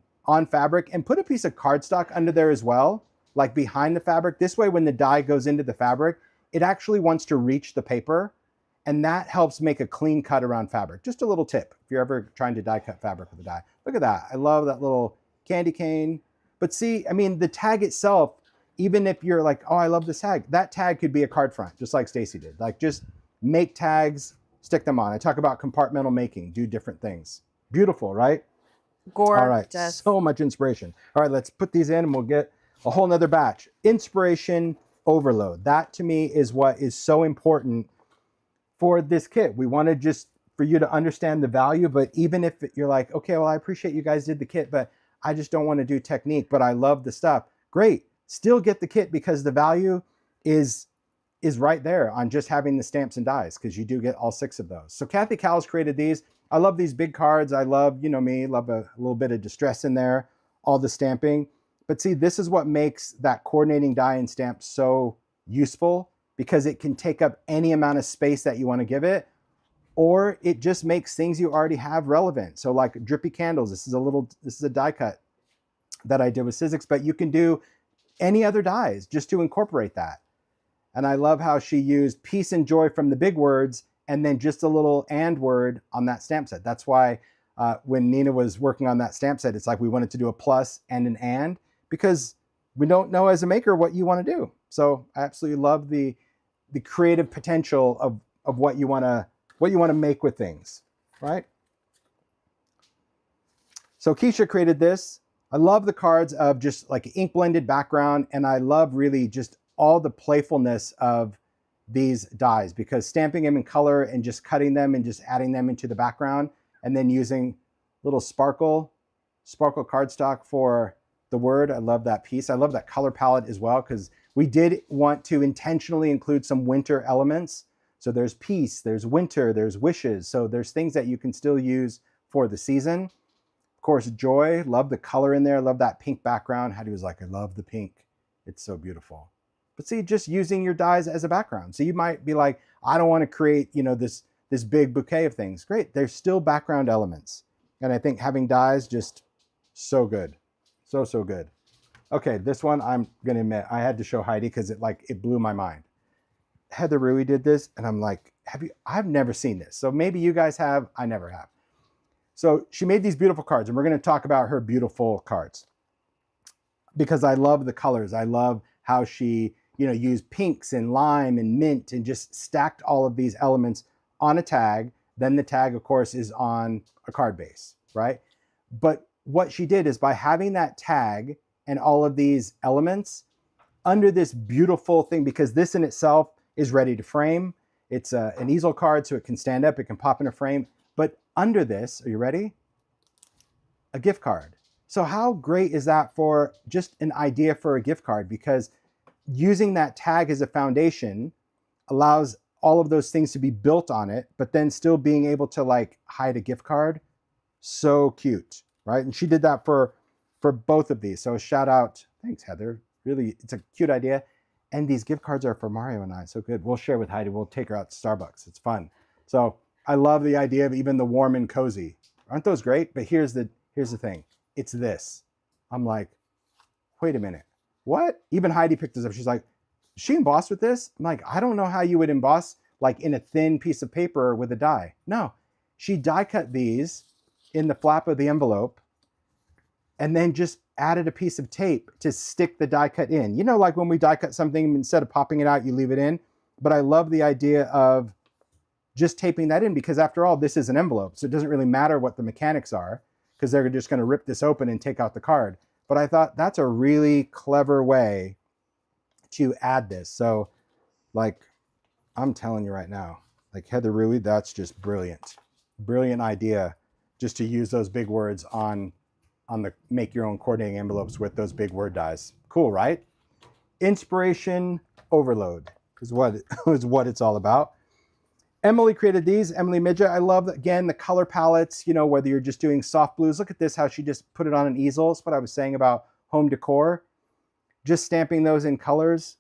fabric and put a piece of cardstock under there as well, like behind the fabric. This way, when the die goes into the fabric, it actually wants to reach the paper, and that helps make a clean cut around fabric. Just a little tip if you're ever trying to die cut fabric with a die. Look at that. I love that little candy cane. But see, I mean, the tag itself, even if you're like, oh, I love this tag, that tag could be a card front, just like Stacy did. Like, just make tags, stick them on. I talk about compartmental making, do different things. Beautiful, right? Gorgeous. All right, so much inspiration. All right, let's put these in and we'll get a whole nother batch. Inspiration overload. That to me is what is so important for this kit. We want to just for you to understand the value, but even if you're like, okay, well, I appreciate you guys did the kit, but I just don't want to do technique, but I love the stuff. Great. Still get the kit because the value is right there on just having the stamps and dies, because you do get all 6 of those. So Kathy Cowles created these. I love these big cards. I love, you know me, love a little bit of distress in there, all the stamping. But see, this is what makes that coordinating die and stamp so useful, because it can take up any amount of space that you want to give it, or it just makes things you already have relevant. So like drippy candles, this is a die cut that I did with Sizzix, but you can do any other dies just to incorporate that. And I love how she used peace and joy from the big words and then just a little and word on that stamp set. That's why when Nina was working on that stamp set, it's like we wanted to do a plus and an and, because we don't know as a maker what you want to do. So I absolutely love the creative potential of what you want to make with things, right? So Keisha created this. I love the cards of just like ink blended background, and I love really just all the playfulness of these dies, because stamping them in color and just cutting them and just adding them into the background and then using little sparkle cardstock for the word. I love that piece. I love that color palette as well, because we did want to intentionally include some winter elements. So there's peace, there's winter, there's wishes. So there's things that you can still use for the season. Of course, joy, love the color in there. Love that pink background. Hattie was like, I love the pink. It's so beautiful. But see, just using your dies as a background. So you might be like, I don't want to create, this big bouquet of things. Great, there's still background elements. And I think having dies, just so good. So good. Okay, this one I'm gonna admit, I had to show Heidi because it blew my mind. Heather Rui did this, and I'm like, I've never seen this. So maybe you guys have, I never have. So she made these beautiful cards, and we're gonna talk about her beautiful cards, because I love the colors. I love how she, used pinks and lime and mint and just stacked all of these elements on a tag. Then the tag, of course, is on a card base, right? But what she did is by having that tag and all of these elements under this beautiful thing, because this in itself is ready to frame. It's an easel card, so it can stand up, it can pop in a frame. But under this, are you ready? A gift card. So how great is that for just an idea for a gift card? Because using that tag as a foundation allows all of those things to be built on it, but then still being able to hide a gift card. So cute, right? And she did that for both of these. So a shout out. Thanks, Heather. Really, it's a cute idea. And these gift cards are for Mario and I. So good. We'll share with Heidi. We'll take her out to Starbucks. It's fun. So I love the idea of even the warm and cozy. Aren't those great? But here's the thing. It's this. I'm like, wait a minute. What? Even Heidi picked this up. She's like, is she embossed with this? I'm like, I don't know how you would emboss in a thin piece of paper with a die. No, she die cut these in the flap of the envelope and then just added a piece of tape to stick the die cut in. Like when we die cut something, instead of popping it out, you leave it in. But I love the idea of just taping that in, because after all, this is an envelope. So it doesn't really matter what the mechanics are, because they're just going to rip this open and take out the card. But I thought that's a really clever way to add this. So I'm telling you right now, Heather Rui, that's just brilliant. Brilliant idea, just to use those big words on the make your own coordinating envelopes with those big word dies. Cool, right? Inspiration overload is what it's all about. Emily created these, Emily Midja. I love, again, the color palettes, whether you're just doing soft blues. Look at this, how she just put it on an easel. That's what I was saying about home decor. Just stamping those in colors.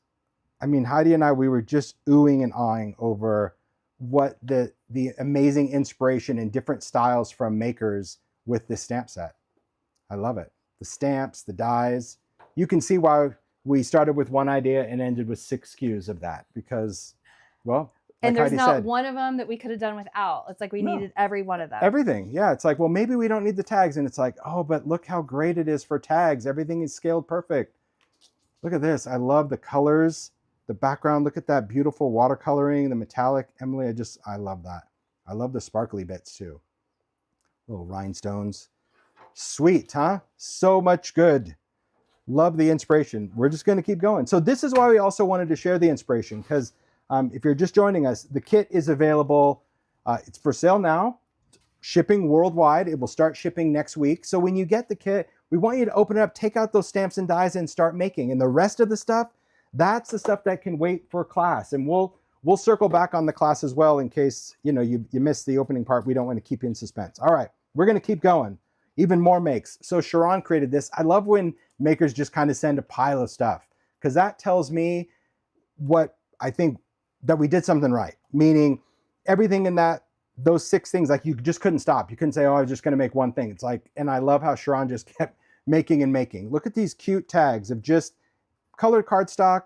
I mean, Heidi and I, we were just oohing and awing over what the amazing inspiration and different styles from makers with this stamp set. I love it. The stamps, the dies. You can see why we started with one idea and ended with 6 SKUs of that, because, well, and there's Heidi not said, one of them that we could have done without. It's like we needed every one of them. Everything. Yeah. It's like, well, maybe we don't need the tags. And it's like, oh, but look how great it is for tags. Everything is scaled perfect. Look at this. I love the colors, the background. Look at that beautiful watercoloring, the metallic. Emily, I love that. I love the sparkly bits too. Little rhinestones. Sweet, huh? So much good. Love the inspiration. We're just going to keep going. So this is why we also wanted to share the inspiration, because if you're just joining us, the kit is available. It's for sale now, shipping worldwide. It will start shipping next week. So when you get the kit, we want you to open it up, take out those stamps and dies and start making. And the rest of the stuff, that's the stuff that can wait for class. And we'll circle back on the class as well in case you missed the opening part. We don't want to keep you in suspense. All right, we're going to keep going. even more makes. So Sharon created this. I love when makers just kind of send a pile of stuff, because that tells me what I think, that we did something right. Meaning everything in those 6 things, like you just couldn't stop. You couldn't say, oh, I was just going to make one thing. It's like, and I love how Sharon just kept making and making. Look at these cute tags of just colored cardstock,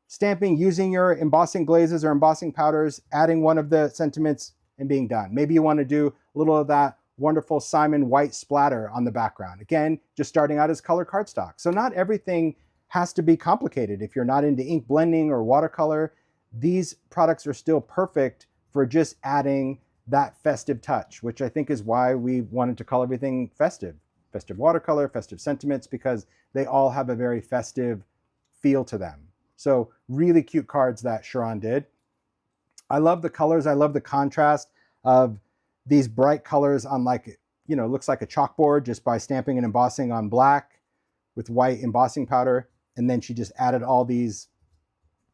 stamping, using your embossing glazes or embossing powders, adding one of the sentiments and being done. Maybe you want to do a little of that wonderful Simon white splatter on the background. Again, just starting out as colored cardstock. So not everything has to be complicated. If you're not into ink blending or watercolor, these products are still perfect for just adding that festive touch, which I think is why we wanted to call everything festive. Festive watercolor, festive sentiments, because they all have a very festive feel to them. So really cute cards that Sharon did. I love the colors. I love the contrast of these bright colors on, like, you know, looks like a chalkboard just by stamping and embossing on black with white embossing powder. And then she just added all these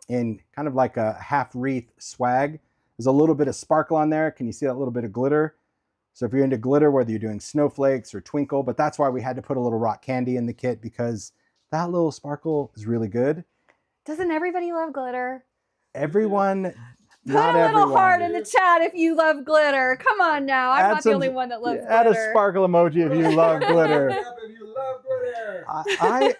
in kind of like a half wreath swag. There's a little bit of sparkle on there. Can you see that little bit of glitter? So if you're into glitter, whether you're doing snowflakes or twinkle, but that's why we had to put a little rock candy in the kit, because that little sparkle is really good. Doesn't everybody love glitter? Everyone, Put not a little everyone. heart in the chat if you love glitter. Come on now. I'm not the only one that loves Add glitter. a sparkle emoji if you love glitter. If you love glitter.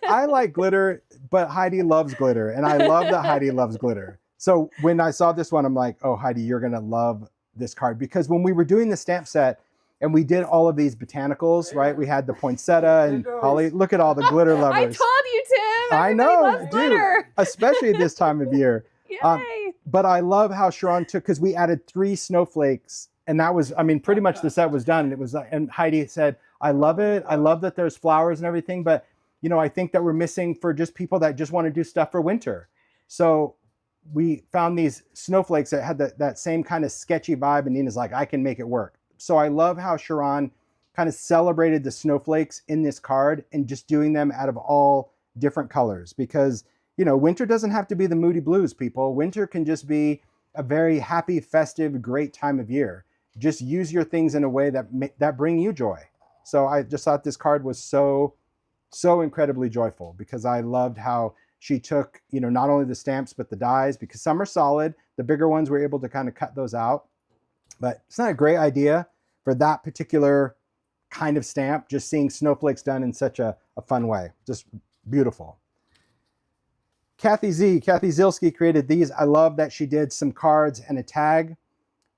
I like glitter, but Heidi loves glitter, and I love that Heidi loves glitter. So when I saw this one, I'm like, oh, Heidi, you're going to love this card. Because when we were doing the stamp set and we did all of these botanicals, right? We had the poinsettia and holly. Look at all the glitter lovers. I told you, Tim. I Everybody know, loves dude, glitter. especially this time of year. Yay. But I love how Sharon took, because we added 3 snowflakes, and that was, I mean, pretty much the set was done. It was, and Heidi said, I love it. I love that there's flowers and everything, but you know, I think that we're missing for just people that just want to do stuff for winter. So we found these snowflakes that had that same kind of sketchy vibe, and Nina's like, I can make it work. So I love how Sharon kind of celebrated the snowflakes in this card and just doing them out of all different colors, because you know, winter doesn't have to be the moody blues, people. Winter can just be a very happy, festive, great time of year. Just use your things in a way that bring you joy. So I just thought this card was so incredibly joyful, because I loved how she took, you know, not only the stamps, but the dies, because some are solid. The bigger ones, we're able to kind of cut those out. But it's not a great idea for that particular kind of stamp, just seeing snowflakes done in such a fun way. Just beautiful. Kathy Zilski created these. I love that she did some cards and a tag.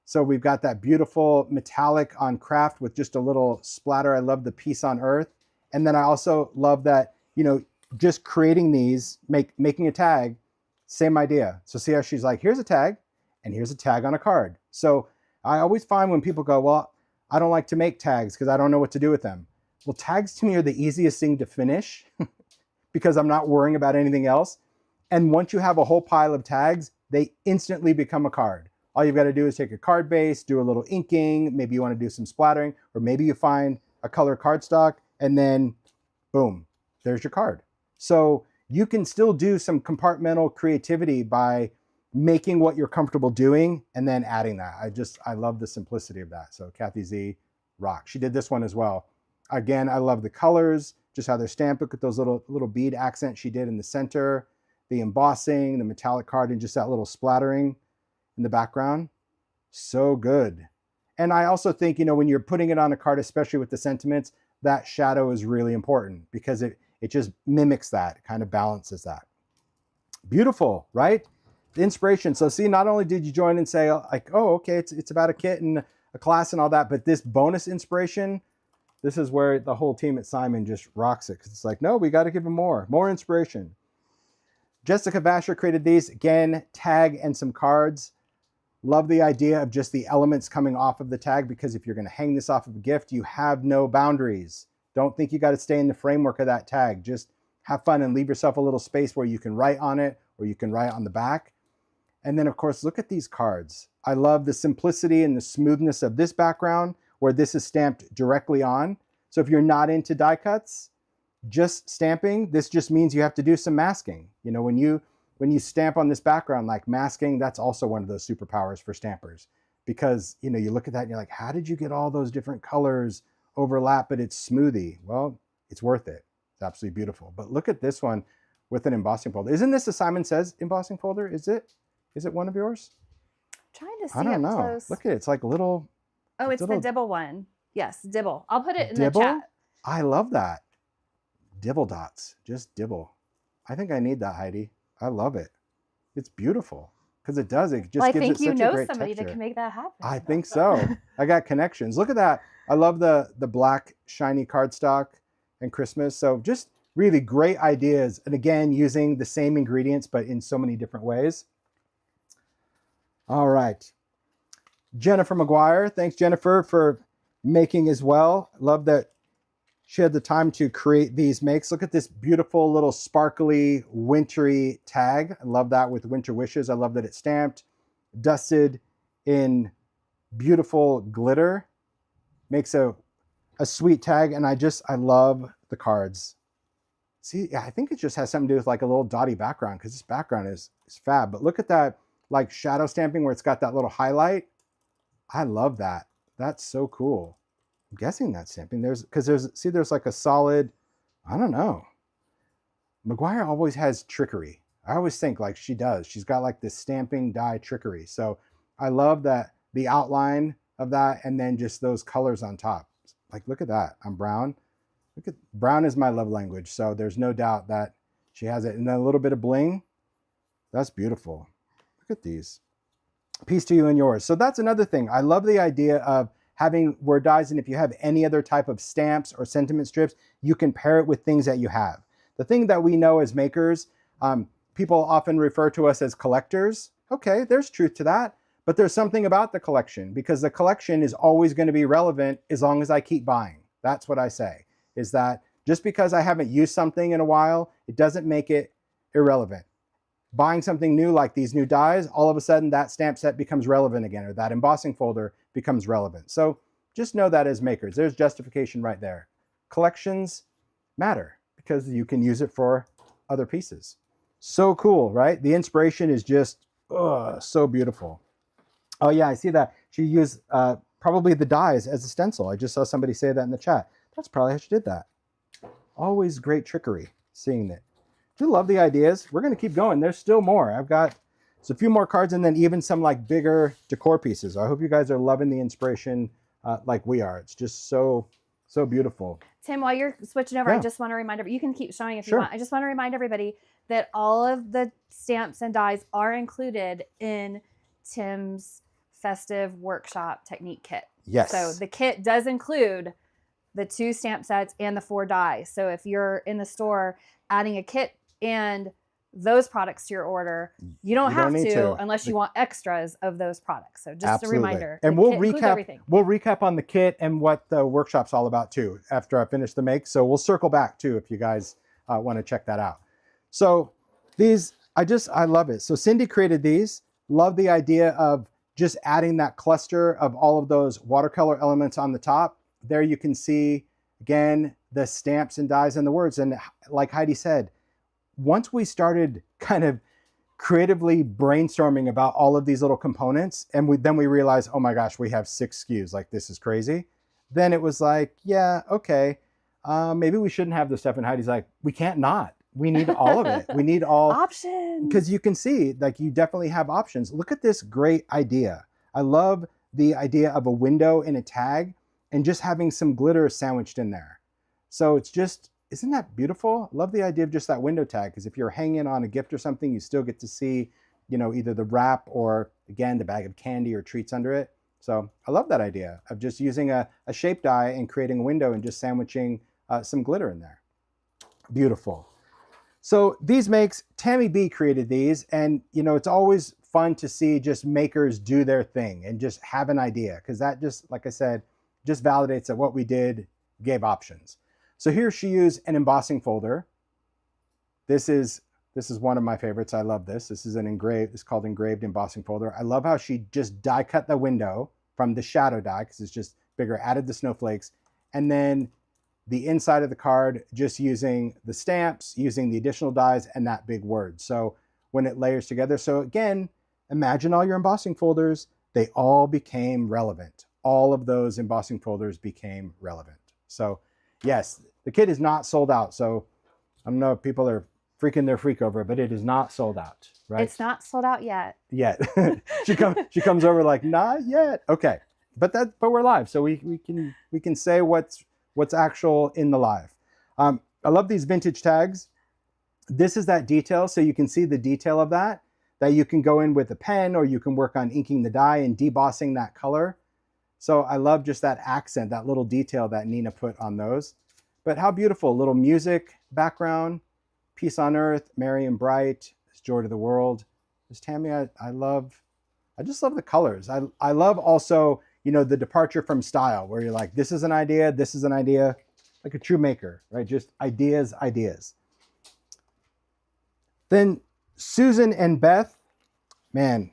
So we've got that beautiful metallic on craft with just a little splatter. I love the peace on earth. And then I also love that, you know, just creating these, making a tag, same idea. So see how she's like, here's a tag and here's a tag on a card. So I always find when people go, well, I don't like to make tags because I don't know what to do with them. Well, tags to me are the easiest thing to finish because I'm not worrying about anything else. And once you have a whole pile of tags, they instantly become a card. All you've got to do is take a card base, do a little inking, maybe you want to do some splattering, or maybe you find a color cardstock, and then boom, there's your card. So you can still do some compartmental creativity by making what you're comfortable doing and then adding that. I love the simplicity of that. So Kathy Z, rock. She did this one as well. Again, I love the colors, just how they're stamped. Look at those little bead accents she did in the center, the embossing, the metallic card, and just that little splattering in the background. So good. And I also think, you know, when you're putting it on a card, especially with the sentiments, that shadow is really important because it just mimics that, it kind of balances that. Beautiful, right? The inspiration. So see, not only did you join and say like, oh, okay, it's about a kit and a class and all that, but this bonus inspiration, this is where the whole team at Simon just rocks it. Cause it's like, no, we got to give them more inspiration. Jessica Vasher created these, again, tag and some cards. Love the idea of just the elements coming off of the tag, because if you're going to hang this off of a gift, you have no boundaries. Don't think you got to stay in the framework of that tag. Just have fun and leave yourself a little space where you can write on it or you can write on the back. And then, of course, look at these cards. I love the simplicity and the smoothness of this background where this is stamped directly on. So if you're not into die cuts, just stamping, this just means you have to do some masking. You know, when you stamp on this background, like masking, that's also one of those superpowers for stampers, because, you know, you look at that and you're like, how did you get all those different colors overlap, but it's smoothie. Well, it's worth it. It's absolutely beautiful. But look at this one with an embossing folder. Isn't this a Simon Says embossing folder? Is it one of yours? Trying to see I don't up know. close. Look at it. It's like little. Oh, it's little the Dibble one. Yes, Dibble. I'll put it in the Dibble? chat. I love that. Dibble dots. Just dibble. I think I need that, Heidi. I love it. It's beautiful because it does. It just Well, I gives think it you such a know great somebody texture. that can make that happen. I think so. I got connections. Look at that. I love the black shiny cardstock and Christmas. So just really great ideas. And again, using the same ingredients, but in so many different ways. All right. Jennifer McGuire. Thanks, Jennifer, for making as well. Love that she had the time to create these makes. Look at this beautiful little sparkly wintry tag. I love that with winter wishes. I love that it's stamped, dusted in beautiful glitter. Makes a sweet tag. And I love the cards. See, I think it just has something to do with like a little dotty background because this background is fab. But look at that like shadow stamping where it's got that little highlight. I love that. That's so cool. I'm guessing that's stamping. There's like a solid, I don't know. McGuire always has trickery. I always think like she does. She's got like this stamping die trickery. So I love that the outline of that and then just those colors on top. Like, look at that. I'm brown. Look at brown is my love language. So there's no doubt that she has it. And then a little bit of bling. That's beautiful. Look at these. Peace to you and yours. So that's another thing. I love the idea of having word dies, and if you have any other type of stamps or sentiment strips, you can pair it with things that you have. The thing that we know as makers, people often refer to us as collectors. Okay, there's truth to that, but there's something about the collection because the collection is always going to be relevant as long as I keep buying. That's what I say, is that just because I haven't used something in a while, it doesn't make it irrelevant. Buying something new like these new dies, all of a sudden that stamp set becomes relevant again, or that embossing folder becomes relevant. So just know that as makers, there's justification right there. Collections matter because you can use it for other pieces. So cool, right? The inspiration is just so beautiful. Oh yeah, I see that. She used probably the dies as a stencil. I just saw somebody say that in the chat. That's probably how she did that. Always great trickery, seeing it. Do love the ideas. We're going to keep going. There's still more. I've got a few more cards and then even some like bigger decor pieces. I hope you guys are loving the inspiration like we are. It's just so beautiful. Tim, while you're switching over, Yeah. I just want to remind everybody, you can keep showing if Sure. you want. I just want to remind everybody that all of the stamps and dies are included in Tim's festive workshop technique kit. Yes. So the kit does include the 2 stamp sets and the 4 dies. So if you're in the store adding a kit and those products to your order, you don't have need to to. unless you want extras of those products. So just Absolutely. a reminder. And the we'll kit includes recap. everything. We'll recap on the kit and what the workshop's all about too after I finish the make. So we'll circle back too if you guys want to check that out. So these, I love it. So Cindy created these. Love the idea of just adding that cluster of all of those watercolor elements on the top. There you can see again the stamps and dies and the words. And like Heidi said, once we started kind of creatively brainstorming about all of these little components, and then we realized, oh my gosh, we have 6 SKUs, like this is crazy. Then it was like, yeah, okay, maybe we shouldn't have this stuff. And Heidi's like, we can't not. We need all of it. We need all Options. because you can see like you definitely have options. Look at this great idea. I love the idea of a window and a tag and just having some glitter sandwiched in there. So it's just, isn't that beautiful? Love the idea of just that window tag because if you're hanging on a gift or something, you still get to see, you know, either the wrap or again, the bag of candy or treats under it. So I love that idea of just using a shape die and creating a window and just sandwiching some glitter in there. Beautiful. So these makes, Tammy B created these, and you know, it's always fun to see just makers do their thing and just have an idea because that just, like I said, just validates that what we did gave options. So here she used an embossing folder. This is one of my favorites. I love this. This is it's called engraved embossing folder. I love how she just die cut the window from the shadow die because it's just bigger, added the snowflakes, and then the inside of the card just using the stamps, using the additional dies and that big word. So when it layers together, so again, imagine all your embossing folders, they all became relevant. All of those embossing folders became relevant. So yes, the kit is not sold out. So I don't know if people are freaking their freak over it, but it is not sold out, right? It's not sold out yet. Yet. she comes over like, not yet. Okay. But we're live. So we can say what's actual in the live. I love these vintage tags. This is that detail. So you can see the detail of that you can go in with a pen, or you can work on inking the die and debossing that color. So I love just that accent, that little detail that Nina put on those. But how beautiful, little music background, peace on earth, merry and bright, it's joy to the world. This Tammy, I just love the colors. I love also, the departure from style, where you're like, this is an idea, like a true maker, right? Just ideas. Then Susan and Beth, man,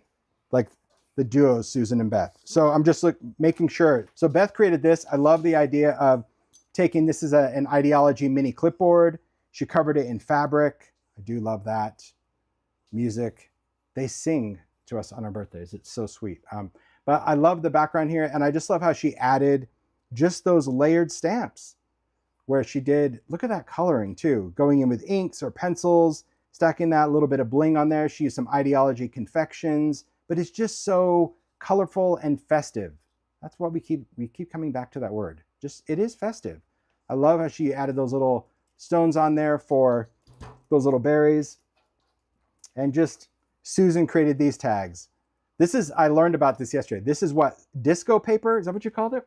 like the duo Susan and Beth. So I'm just making sure. So Beth created this. I love the idea of taking this as an ideology mini clipboard. She covered it in fabric. I do love that. Music. They sing to us on our birthdays. It's so sweet. But I love the background here, and I just love how she added just those layered stamps, where she did, look at that coloring too, going in with inks or pencils, stacking that little bit of bling on there. She used some ideology confections, but it's just so colorful and festive. That's what we keep coming back to that word. Just, it is festive. I love how she added those little stones on there for those little berries. And just, Susan created these tags. I learned about this yesterday. This is what, disco paper? Is that what you called it?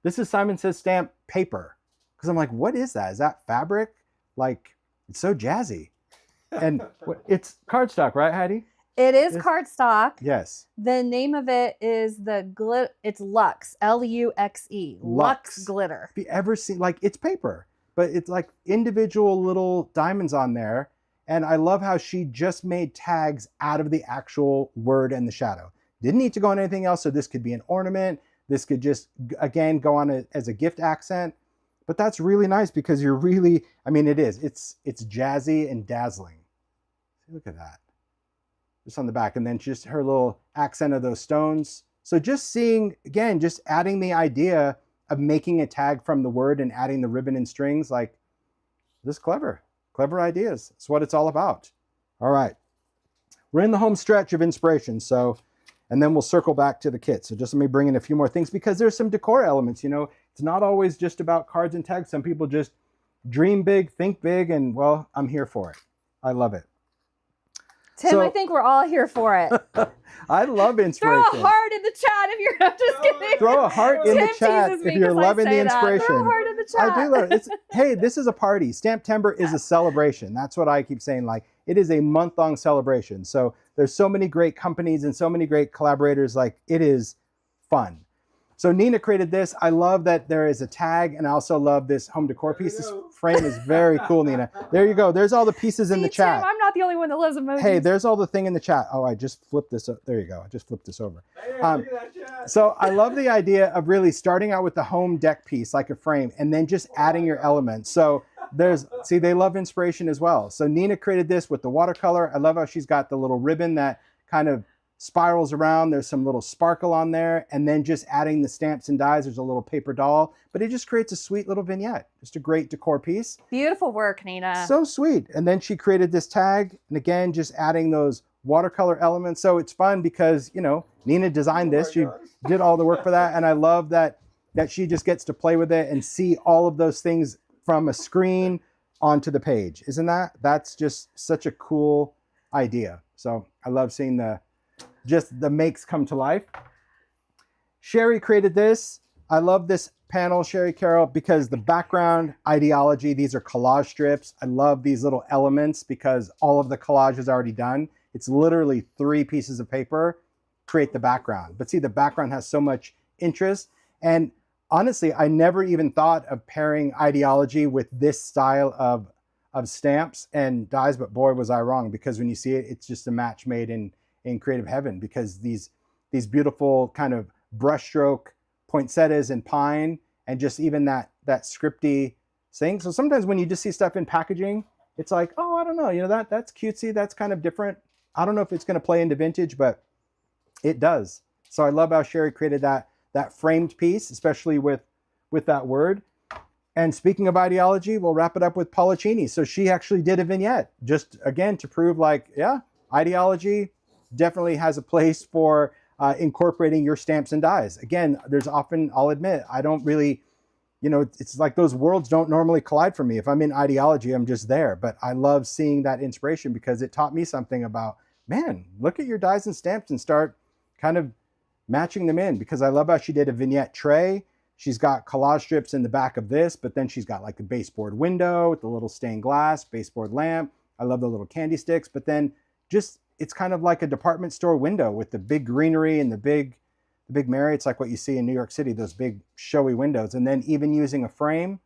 This is Simon Says Stamp paper. Because I'm like, what is that? Is that fabric? Like, it's so jazzy. And it's cardstock, right, Heidi? It is cardstock. Yes. The name of it is it's Luxe, Luxe, Luxe glitter. Have you ever seen, like, it's paper, but it's like individual little diamonds on there. And I love how she just made tags out of the actual word and the shadow. Didn't need to go on anything else. So this could be an ornament. This could just, again, go on as a gift accent. But that's really nice because you're really, it is. It's jazzy and dazzling. Look at that. Just on the back. And then just her little accent of those stones. So just seeing, again, just adding the idea of making a tag from the word and adding the ribbon and strings, like, this is clever. Clever ideas. It's what it's all about. All right. We're in the home stretch of inspiration. And then we'll circle back to the kit. So just let me bring in a few more things because there's some decor elements. It's not always just about cards and tags. Some people just dream big, think big, and well, I'm here for it. I love it. Tim, I think we're all here for it. I love inspiration. Throw a heart in the chat if you're not just kidding. Throw a heart in the chat if you're loving the inspiration. Throw a heart in the chat. I do love it. Hey, this is a party. STAMPtember is a celebration. That's what I keep saying. Like, it is a month-long celebration. So there's so many great companies and so many great collaborators. Like, it is fun. So Nina created this. I love that there is a tag, and I also love this home decor piece. This frame is very cool, Nina. There you go. There's all the pieces in the chat. Tim, I'm not the only one that loves emojis. Hey, there's all the thing in the chat. Oh, I just flipped this. There you go. I just flipped this over. Hey, look at that chat. So I love the idea of really starting out with the home deck piece, like a frame, and then just adding your elements. So see, they love inspiration as well. So Nina created this with the watercolor. I love how she's got the little ribbon that kind of spirals around. There's some little sparkle on there, and then just adding the stamps and dies. There's a little paper doll, but it just creates a sweet little vignette. Just a great decor piece. Beautiful work, Nina. So sweet. And then she created this tag, and again, just adding those watercolor elements. So it's fun because, Nina designed this. She did all the work for that, and I love that she just gets to play with it and see all of those things from a screen onto the page. That's just such a cool idea. So I love seeing the makes come to life. Sherry created this. I love this panel, Sherry Carroll, because the background ideology, these are collage strips. I love these little elements because all of the collage is already done. It's literally 3 pieces of paper create the background. But see, the background has so much interest. And honestly, I never even thought of pairing ideology with this style of stamps and dies, but boy, was I wrong, because when you see it, it's just a match made in creative heaven, because these beautiful kind of brushstroke poinsettias and pine, and just even that scripty thing. So sometimes when you just see stuff in packaging, it's like, oh, I don't know, that's cutesy, that's kind of different. I don't know if it's going to play into vintage, but it does. So I love how Sherry created that framed piece, especially with that word. And speaking of ideology, we'll wrap it up with Paula Cheney. So she actually did a vignette, just again to prove like, yeah, ideology definitely has a place for incorporating your stamps and dies. Again, there's often, I'll admit, I don't really, it's like those worlds don't normally collide for me. If I'm in ideology, I'm just there. But I love seeing that inspiration because it taught me something about, man, look at your dies and stamps and start kind of matching them in, because I love how she did a vignette tray. She's got collage strips in the back of this, but then she's got like the baseboard window with the little stained glass, baseboard lamp. I love the little candy sticks, but then just, it's kind of like a department store window with the big greenery and the big Mary. It's like what you see in New York City, those big showy windows. And then even using a frame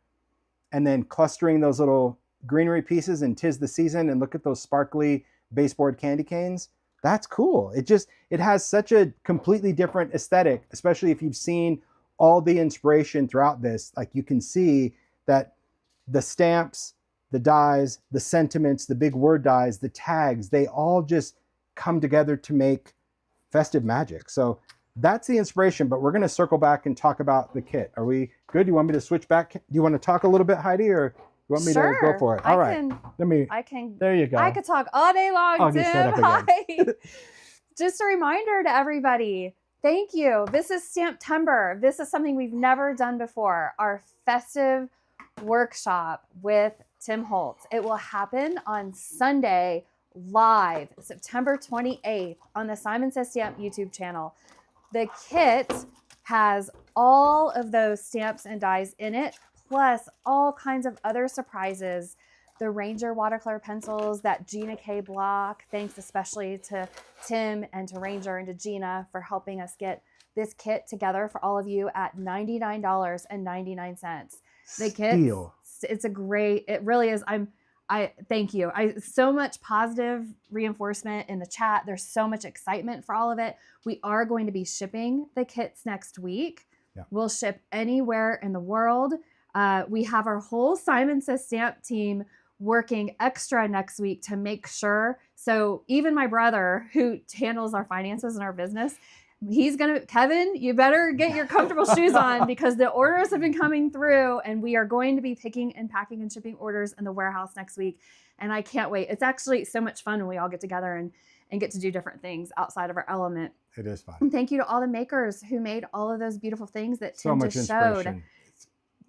and then clustering those little greenery pieces and 'tis the season, and look at those sparkly baseboard candy canes. That's cool. It has such a completely different aesthetic, especially if you've seen all the inspiration throughout this. Like you can see that the stamps, the dies, the sentiments, the big word dies, the tags, they all just come together to make festive magic. So that's the inspiration, but we're going to circle back and talk about the kit. Are we good? You want me to switch back? Do you want to talk a little bit, Heidi, or you want me to go for it? All right. There you go. I could talk all day long, I'll get set Tim. up again. Hi. Just a reminder to everybody. Thank you. This is STAMPtember. This is something we've never done before. Our festive workshop with Tim Holtz. It will happen on Sunday live, September 28th on the Simon Says Stamp YouTube channel. The kit has all of those stamps and dies in it, plus all kinds of other surprises. The Ranger watercolor pencils that Gina K block. Thanks especially to Tim and to Ranger and to Gina for helping us get this kit together for all of you at $99.99. The kit, it's a great, it really is. I thank you. So much positive reinforcement in the chat. There's so much excitement for all of it. We are going to be shipping the kits next week. Yeah. We'll ship anywhere in the world. We have our whole Simon Says Stamp team working extra next week to make sure. So even my brother, who handles our finances and our business, Kevin, you better get your comfortable shoes on, because the orders have been coming through and we are going to be picking and packing and shipping orders in the warehouse next week. And I can't wait. It's actually so much fun when we all get together and get to do different things outside of our element. It is fun. And thank you to all the makers who made all of those beautiful things that So Tim much just inspiration. showed.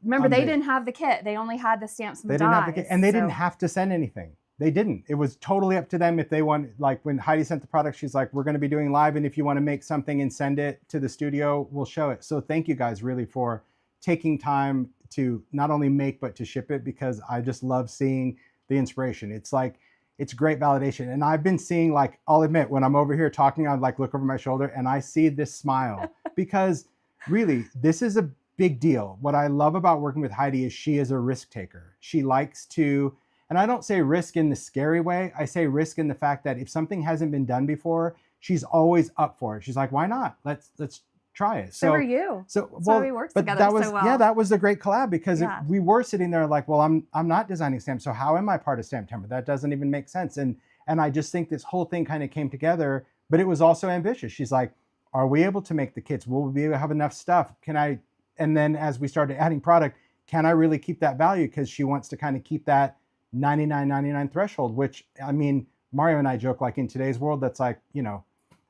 Remember, they didn't have the kit. They only had the stamps and the dies. And they didn't have to send anything. They didn't. It was totally up to them if they want. Like when Heidi sent the product, she's like, we're going to be doing live, and if you want to make something and send it to the studio, we'll show it. So thank you guys really for taking time to not only make, but to ship it, because I just love seeing the inspiration. It's like, it's great validation. And I've been seeing, like, I'll admit, when I'm over here talking, I like look over my shoulder and I see this smile because really, this is a big deal. What I love about working with Heidi is she is a risk taker. She likes to, and I don't say risk in the scary way. I say risk in the fact that if something hasn't been done before, she's always up for it. She's like, why not? Let's try it. So are you. So that's why we worked together that was, so well. Yeah, that was a great collab, because Yeah. we were sitting there like, well, I'm not designing stamps, so how am I part of STAMPtember? That doesn't even make sense. And I just think this whole thing kind of came together, but it was also ambitious. She's like, are we able to make the kits? Will we be able to have enough stuff? And then as we started adding product, can I really keep that value? Because she wants to kind of keep that $99.99 threshold, which, I mean, Mario and I joke, like, in today's world, that's like,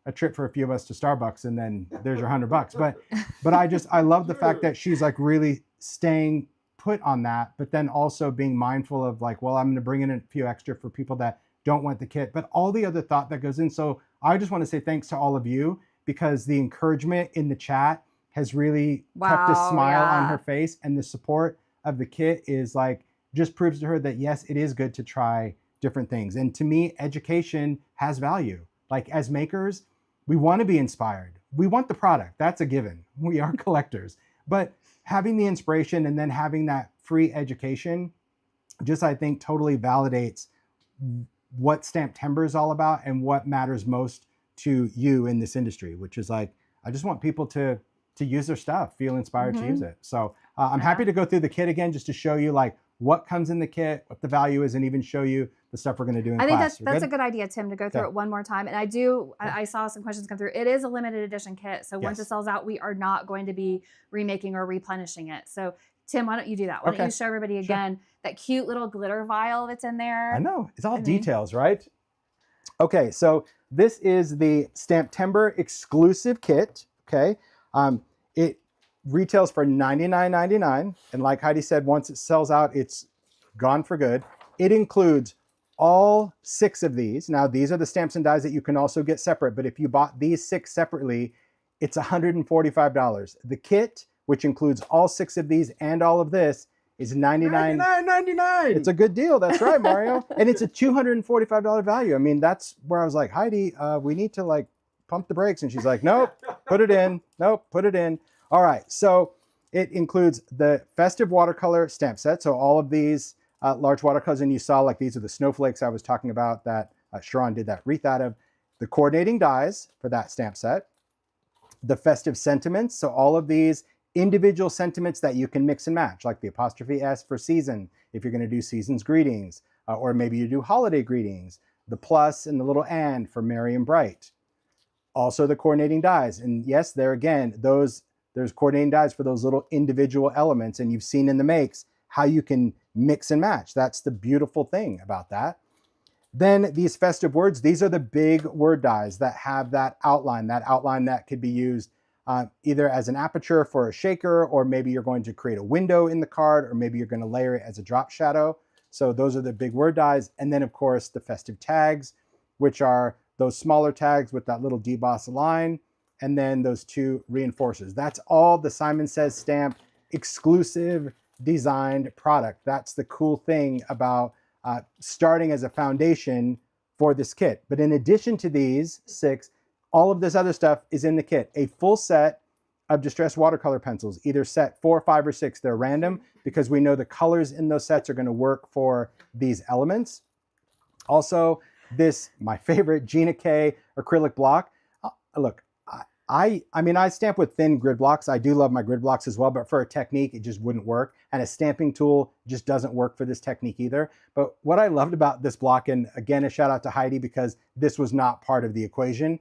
a trip for a few of us to Starbucks, and then there's your $100. But I love the fact that she's like really staying put on that, but then also being mindful of like, well, I'm going to bring in a few extra for people that don't want the kit, but all the other thought that goes in. So I just want to say thanks to all of you, because the encouragement in the chat has really kept a smile on her face, and the support of the kit is like, just proves to her that yes, it is good to try different things. And to me, education has value. Like, as makers, we want to be inspired. We want the product. That's a given. We are collectors. But having the inspiration and then having that free education just, I think, totally validates what STAMPtember is all about and what matters most to you in this industry, which is like, I just want people to use their stuff, feel inspired to use it. So I'm happy to go through the kit again, just to show you like what comes in the kit, what the value is, and even show you the stuff we're going to do in class. I think that's a good idea, Tim, to go through it one more time. And I saw some questions come through. It is a limited edition kit. So once it sells out, we are not going to be remaking or replenishing it. So Tim, why don't you do that? Why don't Okay. you show everybody Sure. again that cute little glitter vial that's in there? I know, it's all And then- details, right? Okay, so this is the STAMPtember exclusive kit, okay? It retails for $99.99, and like Heidi said, once it sells out, it's gone for good. It includes all 6 of these. Now, these are the stamps and dies that you can also get separate, but if you bought these 6 separately, it's $145. The kit, which includes all 6 of these and all of this, is $99.99. It's a good deal. That's right, Mario. And it's a $245 value. I mean, that's where I was like, Heidi, we need to like pump the brakes. And she's like, nope, put it in. Nope, put it in. All right. So it includes the festive watercolor stamp set. So all of these large watercolors, and you saw like these are the snowflakes I was talking about that Sharon did that wreath out of. The coordinating dies for that stamp set. The festive sentiments. So all of these individual sentiments that you can mix and match, like the apostrophe S for season, if you're going to do season's greetings, or maybe you do holiday greetings, the plus and the little and for merry and bright. Also the coordinating dies. And yes, there again, there's coordinating dies for those little individual elements. And you've seen in the makes how you can mix and match. That's the beautiful thing about that. Then these festive words, these are the big word dies that have that outline that could be used either as an aperture for a shaker, or maybe you're going to create a window in the card, or maybe you're going to layer it as a drop shadow. So those are the big word dies. And then of course the festive tags, which are those smaller tags with that little deboss line, and then those 2 reinforcers. That's all the Simon Says Stamp exclusive designed product. That's the cool thing about starting as a foundation for this kit. But in addition to these 6, all of this other stuff is in the kit. A full set of distressed watercolor pencils, either set 4, 5, or 6. They're random because we know the colors in those sets are going to work for these elements. Also, this, my favorite, Gina K acrylic block. Look, I mean, I stamp with thin grid blocks. I do love my grid blocks as well, but for a technique, it just wouldn't work. And a stamping tool just doesn't work for this technique either. But what I loved about this block, and again, a shout out to Heidi, because this was not part of the equation,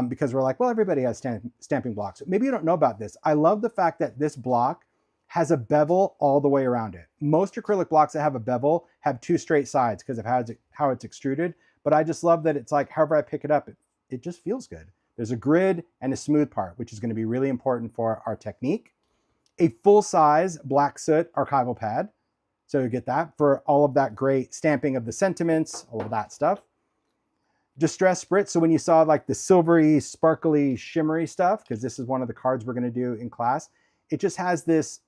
because we're like, well, everybody has stamping blocks. Maybe you don't know about this. I love the fact that this block has a bevel all the way around it. Most acrylic blocks that have a bevel have 2 straight sides because of how it's extruded. But I just love that it's like, however I pick it up, it just feels good. There's a grid and a smooth part, which is going to be really important for our technique. A full-size black soot archival pad. So you get that for all of that great stamping of the sentiments, all of that stuff. Distress spritz. So when you saw like the silvery, sparkly, shimmery stuff, because this is one of the cards we're going to do in class, it just has this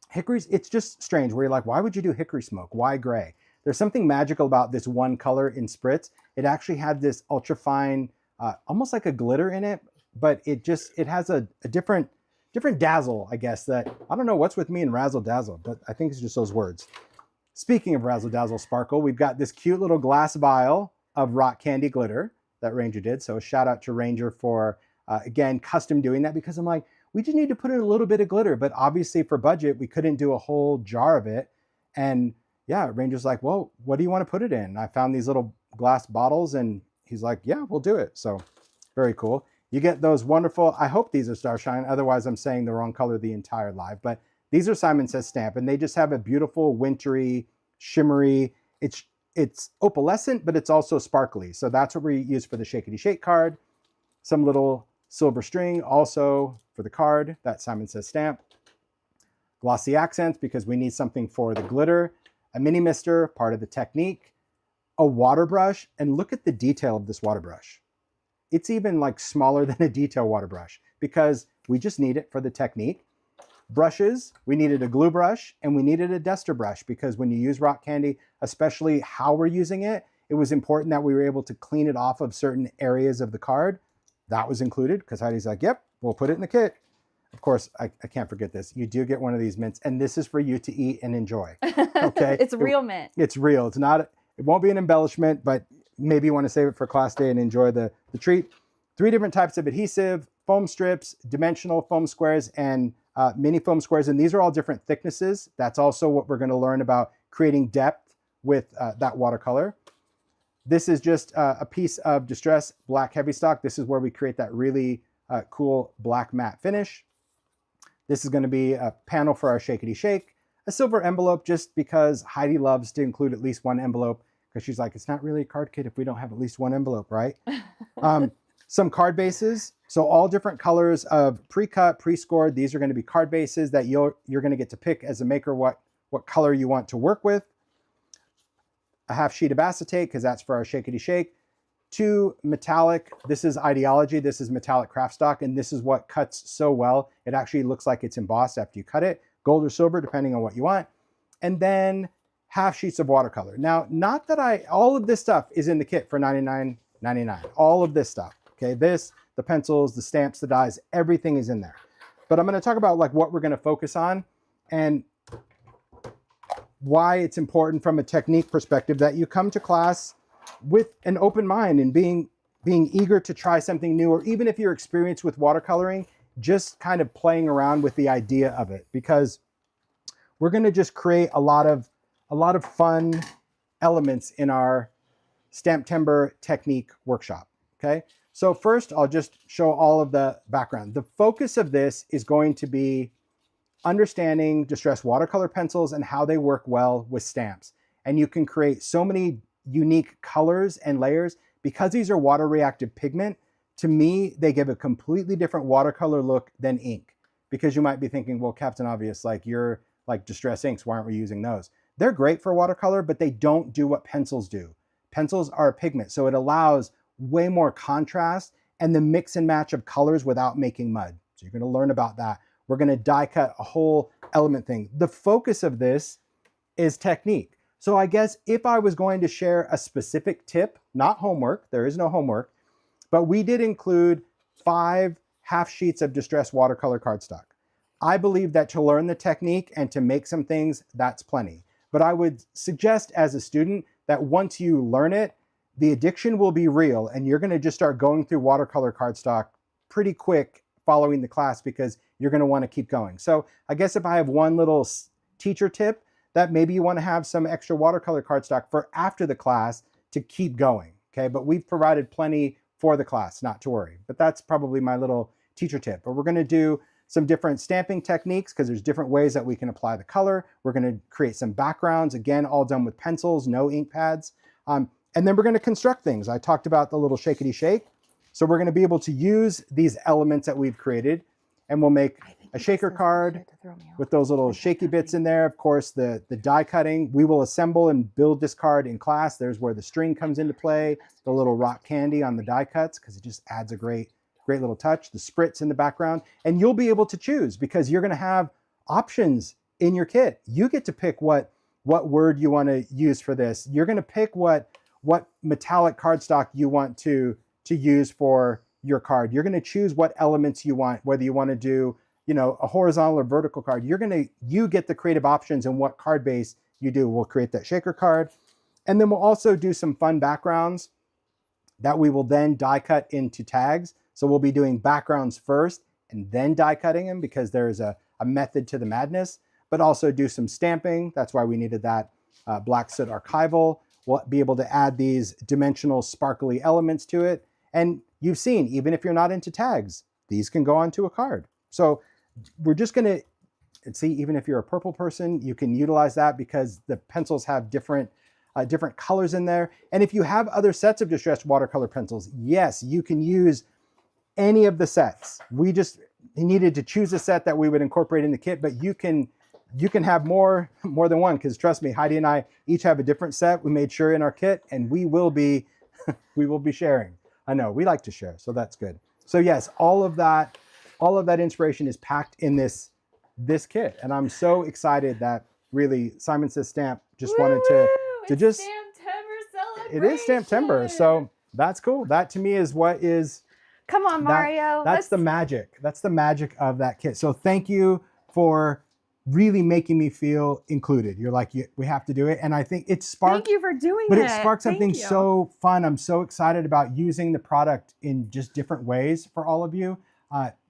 hickory. It's just strange where you're like, why would you do hickory smoke? Why gray? There's something magical about this one color in spritz. It actually had this ultra fine, almost like a glitter in it, but it has a different dazzle, I guess, that I don't know what's with me and razzle dazzle, but I think it's just those words. Speaking of razzle dazzle sparkle, we've got this cute little glass vial of rock candy glitter that Ranger did. So a shout out to Ranger for, again, custom doing that, because I'm like, we just need to put in a little bit of glitter, but obviously for budget, we couldn't do a whole jar of it. And yeah, Ranger's like, well, what do you want to put it in? And I found these little glass bottles and he's like, yeah, we'll do it. So very cool. You get those wonderful, I hope these are Starshine, otherwise I'm saying the wrong color the entire live, but these are Simon Says Stamp, and they just have a beautiful wintry, shimmery, it's opalescent, but it's also sparkly. So that's what we use for the Shakety Shake card. Some little silver string also for the card, that Simon Says Stamp. Glossy accents, because we need something for the glitter. A mini mister, part of the technique. A water brush, and look at the detail of this water brush. It's even like smaller than a detail water brush because we just need it for the technique. Brushes, we needed a glue brush and we needed a duster brush because when you use rock candy, especially how we're using it, it was important that we were able to clean it off of certain areas of the card. That was included because Heidi's like, yep, we'll put it in the kit. Of course, I can't forget this. You do get one of these mints, and this is for you to eat and enjoy. Okay, It's real mint. It's real. It's not. It won't be an embellishment, but maybe you want to save it for class day and enjoy the treat. 3 different types of adhesive: foam strips, dimensional foam squares, and mini foam squares. And these are all different thicknesses. That's also what we're going to learn about creating depth with that watercolor. This is just a piece of Distress Black Heavy Stock. This is where we create that really cool black matte finish. This is going to be a panel for our shakety shake, a silver envelope, just because Heidi loves to include at least one envelope, because she's like, it's not really a card kit if we don't have at least one envelope, right? Some card bases. So all different colors of pre-cut, pre-scored. These are going to be card bases that you're going to get to pick as a maker what color you want to work with. A half sheet of acetate, because that's for our shakety shake. 2 metallic. This is Ideology. This is metallic craft stock, and this is what cuts so well. It actually looks like it's embossed after you cut it. Gold or silver, depending on what you want. And then half sheets of watercolor. Now, not that all of this stuff is in the kit for $99.99. All of this stuff, okay? The pencils, the stamps, the dies, everything is in there. But I'm going to talk about like what we're going to focus on and why it's important from a technique perspective that you come to class with an open mind and being eager to try something new, or even if you're experienced with watercoloring, just kind of playing around with the idea of it, because we're going to just create a lot of fun elements in our STAMPtember technique workshop. Okay, so first I'll just show all of the background. The focus of this is going to be understanding distressed watercolor pencils and how they work well with stamps. And you can create so many unique colors and layers. Because these are water reactive pigment, to me, they give a completely different watercolor look than ink. Because you might be thinking, well, Captain Obvious, like you're like distress inks, why aren't we using those? They're great for watercolor, but they don't do what pencils do. Pencils are a pigment, so it allows way more contrast and the mix and match of colors without making mud. So you're gonna learn about that. We're gonna die cut a whole element thing. The focus of this is technique. So I guess if I was going to share a specific tip, not homework, there is no homework, but we did include 5 half sheets of distressed watercolor cardstock. I believe that to learn the technique and to make some things, that's plenty. But I would suggest as a student that once you learn it, the addiction will be real and you're gonna just start going through watercolor cardstock pretty quick following the class, because you're gonna wanna keep going. So I guess if I have one little teacher tip, that maybe you wanna have some extra watercolor cardstock for after the class to keep going, okay? But we've provided plenty for the class, not to worry. But that's probably my little teacher tip. But we're gonna do some different stamping techniques, because there's different ways that we can apply the color. We're gonna create some backgrounds, again, all done with pencils, no ink pads. And then we're gonna construct things. I talked about the little shakety shake. So we're gonna be able to use these elements that we've created, and we'll make a shaker card with those little shaky bits in there. Of course, the die cutting, we will assemble and build this card in class. There's where the string comes into play, the little rock candy on the die cuts, because it just adds a great little touch, the spritz in the background. And you'll be able to choose, because you're gonna have options in your kit. You get to pick what word you wanna use for this. You're gonna pick what metallic cardstock you want to use for your card. You're gonna choose what elements you want, whether you wanna do, you know, a horizontal or vertical card. You get the creative options in what card base you do. We'll create that shaker card. And then we'll also do some fun backgrounds that we will then die cut into tags. So we'll be doing backgrounds first and then die cutting them, because there's a method to the madness, but also do some stamping. That's why we needed that black soot archival. We'll be able to add these dimensional sparkly elements to it. And you've seen, even if you're not into tags, these can go onto a card. So we're just gonna see, even if you're a purple person, you can utilize that, because the pencils have different colors in there. And if you have other sets of distressed watercolor pencils, yes, you can use any of the sets. We just needed to choose a set that we would incorporate in the kit, but you can have more than one, because trust me, Heidi and I each have a different set we made sure in our kit, and we will be sharing. I know we like to share, so that's good. So yes, all of that inspiration is packed in this kit, and I'm so excited that really Simon Says Stamp just wanted to just STAMPtember celebration. It is STAMPtember, so that's cool. That to me is what is. Come on, Mario. That's the magic. That's the magic of that kit. So thank you for really making me feel included. You're like, we have to do it. And I think it sparked. Thank you for doing it. But it sparked something so fun. I'm so excited about using the product in just different ways for all of you,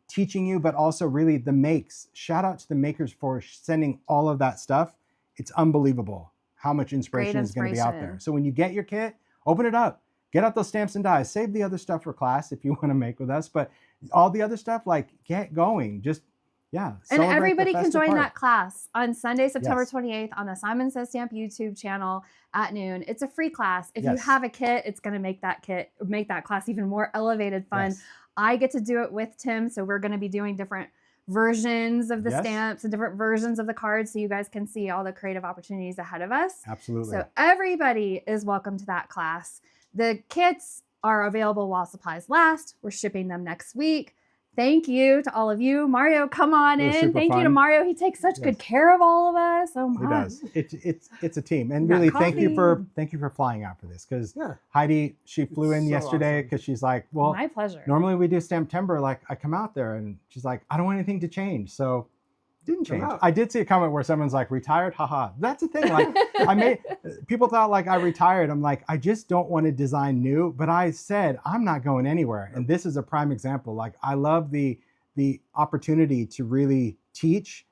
teaching you, but also really the makes. Shout out to the makers for sending all of that stuff. It's unbelievable how much inspiration is going to be out there. So when you get your kit, open it up. Get out those stamps and dies. Save the other stuff for class if you want to make with us. But all the other stuff, like, get going. Just, Yeah. And celebrate the everybody can festive join part. that class on Sunday, September Yes. 28th on the Simon Says Stamp YouTube channel at noon. It's a free class. If you Yes. have a kit, it's going to make that class even more elevated fun. Yes. I get to do it with Tim, so we're going to be doing different versions of the Yes. stamps and different versions of the cards so you guys can see all the creative opportunities ahead of us. Absolutely. So everybody is welcome to that class. The kits are available while supplies last. We're shipping them next week. Thank you to all of you. Mario, come on It was in. super Thank you to fun. Mario. He takes such good care of all of us. Oh He my. does. It's a team, and We got really thank you coffee. for flying out for this, because Yeah. Heidi, she flew in so yesterday awesome. because she's like, well, My pleasure. normally we do Stamptember, like I come out there, and she's like, I don't want anything to change, so didn't Come change. out. I did see a comment where someone's like, retired, haha. That's the thing. Like people thought like I retired. I'm like, I just don't want to design new, but I said I'm not going anywhere, and this is a prime example. Like I love the opportunity to really teach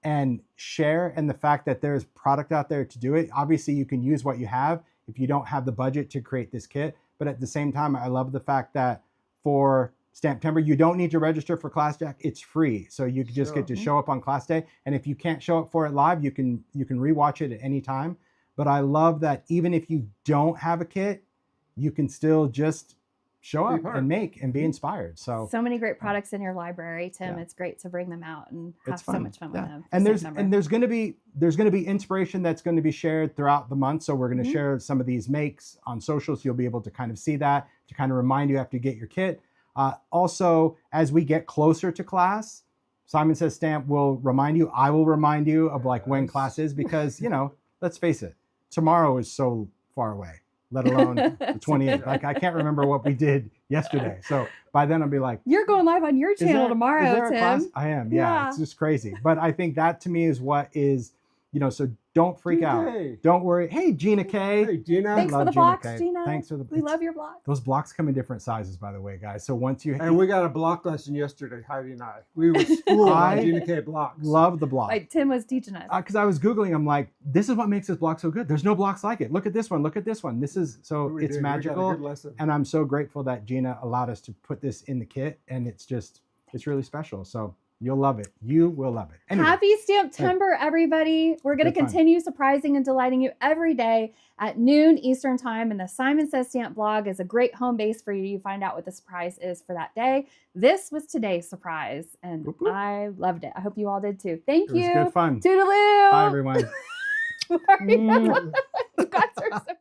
and share, and the fact that there's product out there to do it. Obviously you can use what you have if you don't have the budget to create this kit, but at the same time I love the fact that for Stamptember you don't need to register for Class Jack. It's free, so you can just get to show up on class day, and if you can't show up for it live, you can rewatch it at any time. But I love that even if you don't have a kit, you can still just show up and make and be inspired. So many great products in your library, Tim. Yeah. It's great to bring them out and have it's so fun. much fun with them. And for there's September. going to be inspiration that's going to be shared throughout the month. So we're going to share some of these makes on social, so you'll be able to kind of see that, to kind of remind you after you get your kit. Also, as we get closer to class, Simon Says Stamp will remind you. I will remind you of like when class is, because let's face it, tomorrow is so far away, let alone the 28th. Like I can't remember what we did yesterday. So by then I'll be like, You're going live on your channel is tomorrow, there a Tim. class? I am. Yeah, it's just crazy. But I think that to me is what is, so don't freak out. Don't worry. Hey, Gina K. Hey, Gina. Thanks for Love the Gina blocks, K. Gina. Thanks for the. We love your blocks. Those blocks come in different sizes, by the way, guys. So once you And we got a block lesson yesterday, Heidi and I. We were schooled on Gina K blocks. love the block. Like Tim was teaching us. Because I was Googling, I'm like, this is what makes this block so good. There's no blocks like it. Look at this one. Look at this one. This is We it's did. We got a magical. good lesson. And I'm so grateful that Gina allowed us to put this in the kit. And it's really special. So you'll love it. You will love it. Anyway, Happy Stamptember, everybody. We're going to Good fun. continue surprising and delighting you every day at noon Eastern time. And the Simon Says Stamp blog is a great home base for you to find out what the surprise is for that day. This was today's surprise, and Whoop, whoop. I loved it. I hope you all did too. Thank it was you. good fun. Toodaloo. Bye, everyone. Mario. You guys are so